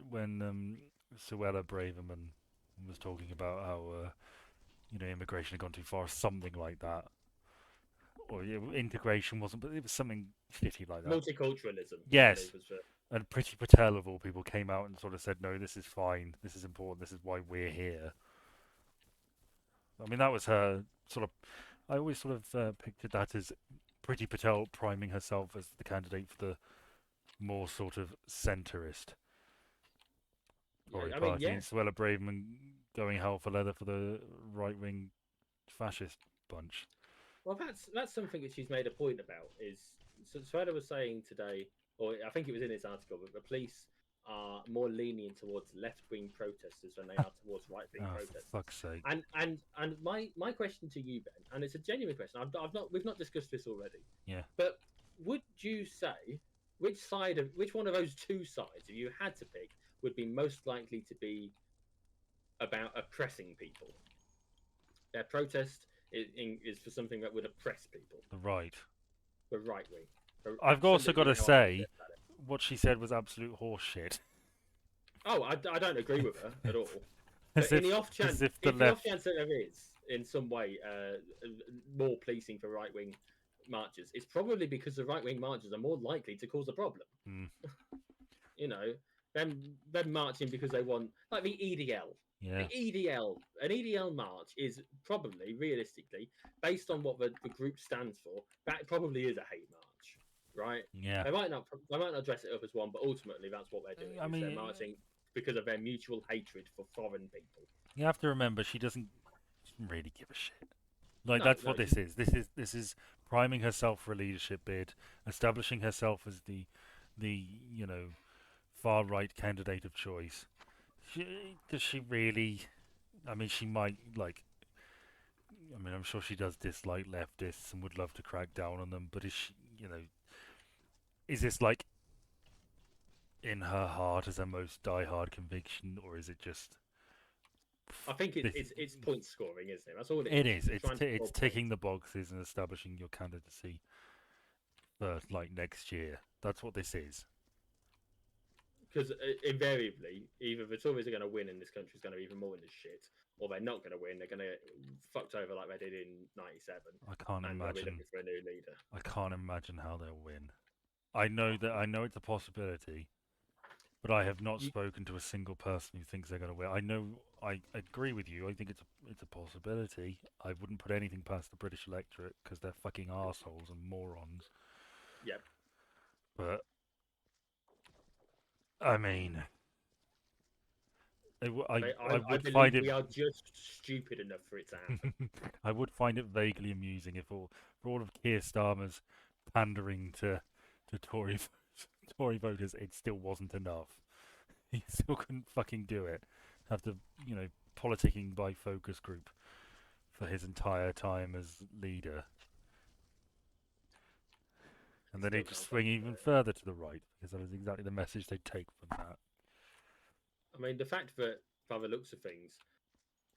A: when Suella Braverman was talking about how immigration had gone too far, something like that, or integration wasn't, but it was something shitty like that.
B: multiculturalism, I believe,
A: Yes,
B: was the
A: and Priti Patel of all people came out and sort of said, "No, this is fine. This is important. This is why we're here." I mean, that was her sort of. I always sort of pictured that as Priti Patel priming herself as the candidate for the more sort of centrist
B: yeah.
A: Tory
B: I mean,
A: party,
B: yeah.
A: and Suella Braverman going hell for leather for the right wing fascist bunch.
B: Well, that's something that she's made a point about. Is so Sweda was saying today, or I think it was in his article, that the police are more lenient towards left wing protesters than they are towards right wing
A: Oh, for
B: protesters.
A: fuck's sake.
B: And my question to you, Ben, and it's a genuine question. I've not we've not discussed this already,
A: Yeah.
B: but would you say which one of those two sides, if you had to pick, would be most likely to be about oppressing people? Their protest is for something that would oppress people.
A: The right.
B: The right wing. For
A: I've also got
B: absolutely
A: to
B: no idea
A: say,
B: about it.
A: what she said was absolute horseshit.
B: Oh, I don't agree with her at all. But
A: as if, as if the
B: in the off
A: left.
B: chance that there is, in some way, more policing for right wing marchers, it's probably because the right wing marchers are more likely to cause a problem.
A: Mm,
B: You know, them marching because they want, like the EDL.
A: yeah.
B: The EDL, an EDL march is probably, realistically, based on what the group stands for, that probably is a hate march, right?
A: Yeah.
B: They might not dress it up as one, but ultimately that's what they're doing.
A: I
B: Is they're
A: mean,
B: marching because of their mutual hatred for foreign people.
A: you have to remember she doesn't really give a shit. Like
B: No,
A: that's
B: no,
A: what this is. This is priming herself for a leadership bid, establishing herself as the far right candidate of choice. Does she really? I mean, she might like. I mean, I'm sure she does dislike leftists and would love to crack down on them. But is she? Is this like in her heart as her most die-hard conviction, or is it just?
B: I think
A: This,
B: it's point scoring, isn't it? That's all it
A: it
B: is.
A: is.
B: It's trying to
A: It's
B: score
A: ticking
B: points.
A: the boxes and establishing your candidacy for like next year. That's what this is.
B: Because invariably, either the Tories are going to win and this country's going to be even more in the shit, or they're not going to win. They're going to get fucked over like they did in '97,
A: I can't
B: and they'll be
A: imagine.
B: looking for a new leader.
A: I can't imagine how they'll win. I know that I know it's a possibility, but I have not
B: You,
A: spoken to a single person who thinks they're going to win. I know I agree with you. I think it's a possibility. I wouldn't put anything past the British electorate because they're fucking assholes and morons.
B: yeah,
A: But I mean, I
B: I
A: would find
B: believe
A: it
B: we are just stupid enough for it to happen.
A: I would find it vaguely amusing if for all of Keir Starmer's pandering to Tory voters, it still wasn't enough. He still couldn't fucking do it. Have to, you know, politicking by focus group for his entire time as leader. And then
B: Still
A: he'd just
B: can't
A: swing
B: fucking do
A: even
B: it.
A: further to the right, because that is exactly the message they'd take from that.
B: I mean, the fact that, by the looks of things,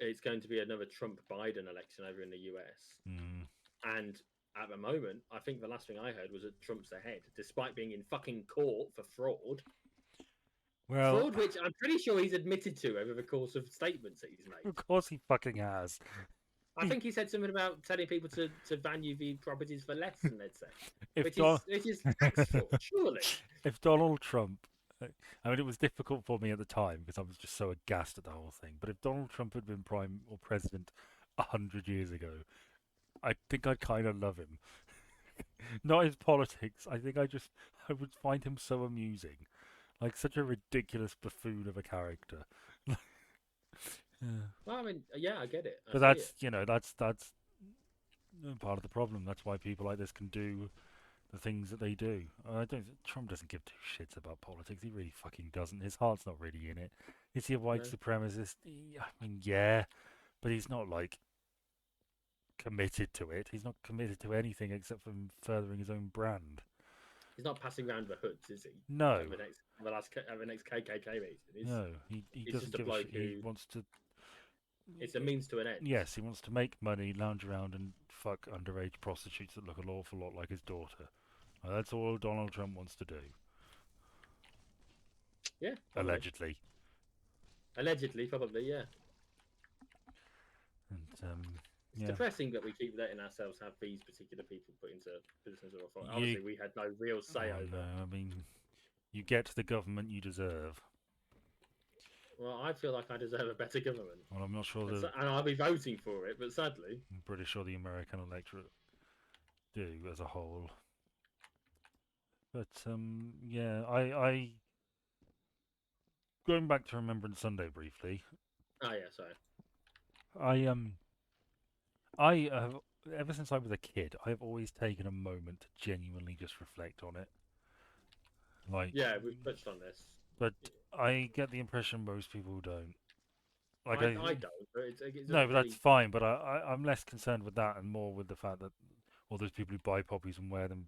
B: it's going to be another Trump Biden election over in the US.
A: Mm.
B: And at the moment, I think the last thing I heard was that Trump's ahead, despite being in fucking court for fraud.
A: Well,
B: Fraud, which I'm pretty sure he's admitted to over the course of statements that he's made.
A: of course he fucking has.
B: I think he said something about telling people to value the properties for less than they'd say,
A: if
B: which is tax fraud, surely.
A: if Donald Trump, I mean, it was difficult for me at the time because I was just so aghast at the whole thing. But if Donald Trump had been prime or president 100 years ago, I think I'd kind of love him. Not his politics. I would find him so amusing, like such a ridiculous buffoon of a character. Yeah.
B: Well, I mean, yeah, I get it. I
A: But
B: see it.
A: that's that's part of the problem. That's why people like this can do the things that they do. I don't. Trump doesn't give two shits about politics. He really fucking doesn't. His heart's not really in it. Is he a white
B: No,
A: supremacist? I mean, yeah, but he's not like committed to it. He's not committed to anything except for furthering his own brand.
B: he's not passing around the hoods, is he?
A: No,
B: At the next KKK meeting,
A: no, he
B: he's
A: doesn't
B: just a
A: give a
B: bloke
A: shit. He
B: who
A: wants to.
B: it's a means to an end.
A: Yes, he wants to make money, lounge around, and fuck underage prostitutes that look an awful lot like his daughter. That's all Donald Trump wants to do.
B: Yeah, probably.
A: Allegedly.
B: Allegedly, probably. Yeah.
A: And
B: It's
A: yeah,
B: depressing that we keep letting ourselves have these particular people put into positions of authority.
A: you.
B: Obviously, we had no real say
A: Oh
B: over.
A: no, I mean, you get the government you deserve.
B: Well, I feel like I deserve a better government,
A: Well, I'm not sure
B: and I'll be voting for it. But sadly,
A: I'm pretty sure the American electorate do as a whole. But yeah, I going back to Remembrance Sunday briefly.
B: oh yeah, sorry.
A: I I have ever since I was a kid, I've always taken a moment to genuinely just reflect on it. Like,
B: Yeah, we've touched on this.
A: but I get the impression most people don't. Like
B: I don't, but it
A: no,
B: doesn't
A: but that's
B: really.
A: fine. But I'm less concerned with that and more with the fact that all those people who buy poppies and wear them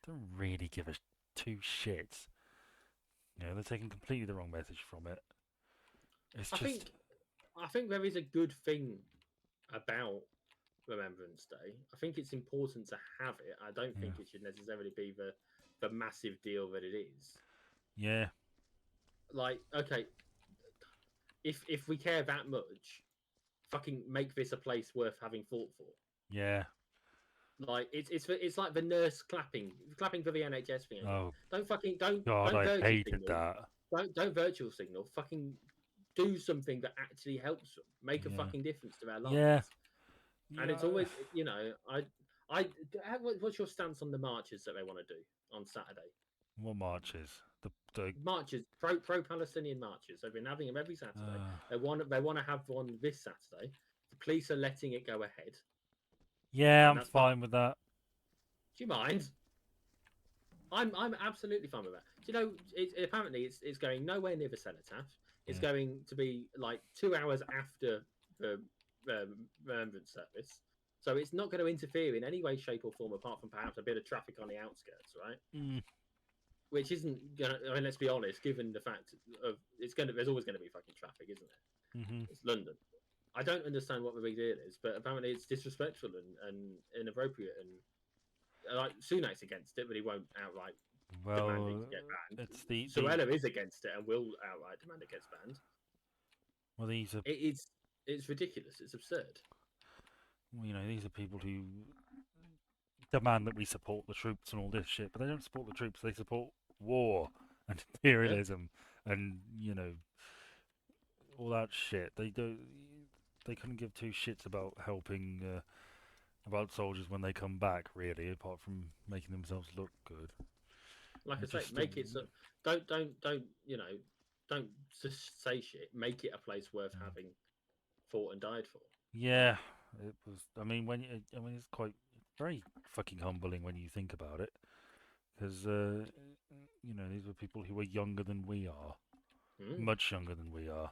A: don't really give a two shits. You know, they're taking completely the wrong message from it. It's
B: I
A: just,
B: think I think there is a good thing about Remembrance Day. I think it's important to have it. I don't
A: yeah,
B: think it should necessarily be the massive deal that it is.
A: yeah,
B: Like, okay, if we care that much, fucking make this a place worth having fought for.
A: yeah.
B: Like it's like the nurse clapping for the NHS thing again.
A: Oh
B: Don't fucking
A: God,
B: don't
A: I
B: virtue
A: hated
B: signal.
A: that.
B: Don't virtual signal. Fucking do something that actually helps them. Make a
A: Yeah,
B: fucking difference to their
A: yeah,
B: lives. And it's
A: yeah.
B: always, I. What's your stance on the marches that they want to do on Saturday?
A: What marches? The
B: Marches, pro Palestinian marches. They've been having them every Saturday.
A: uh,
B: They want to have one this Saturday. The police are letting it go ahead,
A: yeah,
B: and
A: I'm
B: that's part.
A: fine with that.
B: Do you mind? I'm absolutely fine with that. Do you know? Apparently it's going nowhere near the cenotaph. It's
A: Yeah.
B: going to be like 2 hours after the remembrance service, so it's not going to interfere in any way, shape, or form, apart from perhaps a bit of traffic on the outskirts, right?
A: Mm,
B: Which isn't gonna. I mean, let's be honest. Given the fact of there's always going to be fucking traffic, isn't there?
A: hmm
B: It's London. I don't understand what the big deal is, but apparently it's disrespectful and inappropriate and like Sunak's against it, but he won't outright demand it
A: Well,
B: to get banned.
A: it's the
B: Suella is against it and will outright demand it gets banned.
A: well these are
B: It's ridiculous. It's absurd.
A: these are people who demand that we support the troops and all this shit, but they don't support the troops. They support war and
B: Yeah.
A: imperialism and all that shit. They do. They couldn't give two shits about helping about soldiers when they come back, really, apart from making themselves look good.
B: Like I say,
A: Just
B: make it so. Don't you know? Don't just say shit. Make it a place worth having fought and died for.
A: yeah, it was. I mean, I mean, it's quite very fucking humbling when you think about it, because you know, these were people who were younger than we are,
B: Mm.
A: much younger than we are.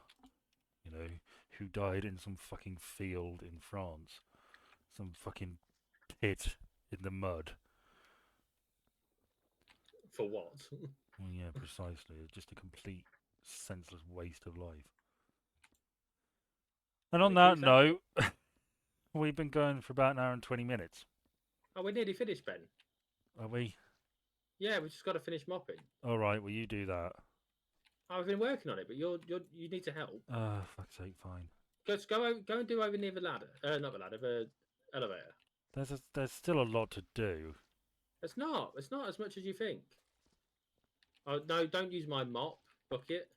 A: You know, who died in some fucking field in France, some fucking pit in the mud.
B: For what?
A: Well, yeah, precisely. It's just a complete senseless waste of life. And on
B: Make sure you
A: that
B: say.
A: note, we've been going for about an hour and 20 minutes.
B: Oh, we're nearly finished, Ben.
A: Are we?
B: Yeah, we just got to finish mopping.
A: All right, well, you do that.
B: I've been working on it, but you need to help.
A: Fuck's sake, fine.
B: Just go and do over near the ladder. Not the ladder, the elevator.
A: There's still a lot to do.
B: It's not. It's not as much as you think. Oh no! Don't use my mop bucket.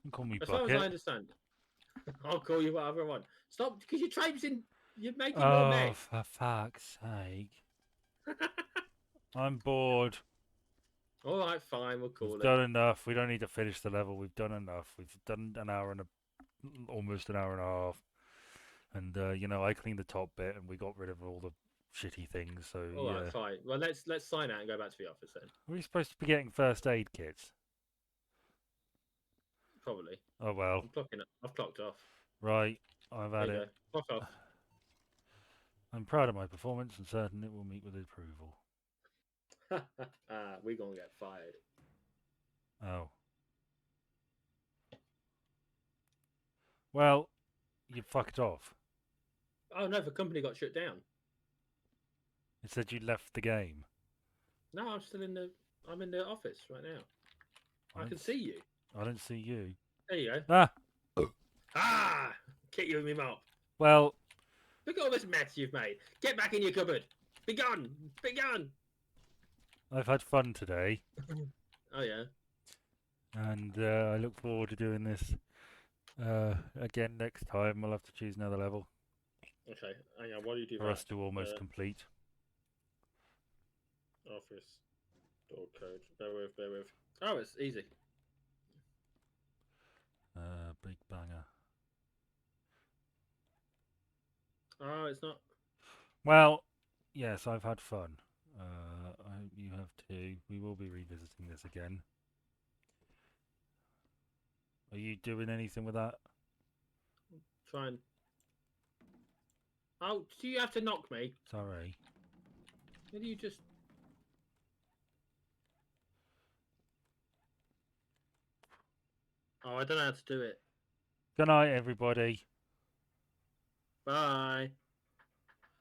A: You can call me
B: As far as I
A: Bucket.
B: understand, I'll call you whatever I want. Stop, because you're traipsing. You're making more
A: Oh,
B: mess.
A: for fuck's sake. I'm bored.
B: All right, fine. We'll
A: We've
B: call it.
A: done enough. We don't need to finish the level. We've done enough. We've done an hour and almost an hour and a half. And you know, I cleaned the top bit, and we got rid of all the shitty things. So
B: All right,
A: yeah,
B: fine. Well, let's sign out and go back to the office then.
A: are we supposed to be getting first aid kits?
B: Probably.
A: Oh well.
B: I'm clocking it. I've clocked off.
A: Right, I've
B: There
A: had
B: you
A: it.
B: go. Clock off.
A: I'm proud of my performance and certain it will meet with approval.
B: We're gonna get fired.
A: Oh. Well, you fucked off.
B: Oh no, the company got shut down.
A: It said you left the game.
B: No, I'm still in the. I'm in the office right now. I can
A: don't
B: see you.
A: I don't see you.
B: There you go.
A: Ah!
B: Ah! Kick you with me mop.
A: Well,
B: Look at all this mess you've made. Get back in your cupboard. Be gone. Be gone.
A: I've had fun today,
B: Oh yeah.
A: and I look forward to doing this again next time. We'll have to choose another level
B: Okay. Hang on. Why do you do
A: for
B: that?
A: us to almost complete.
B: Office door code. Bear with. Bear with. Oh, it's easy.
A: Big banger.
B: Oh, it's not.
A: Well, yes, I've had fun. I hope you have too. We will be revisiting this again. Are you doing anything with that?
B: Try and. Oh, do you have to knock me?
A: Sorry.
B: Maybe you just. Oh, I don't know how to do it.
A: Good night, everybody.
B: Bye.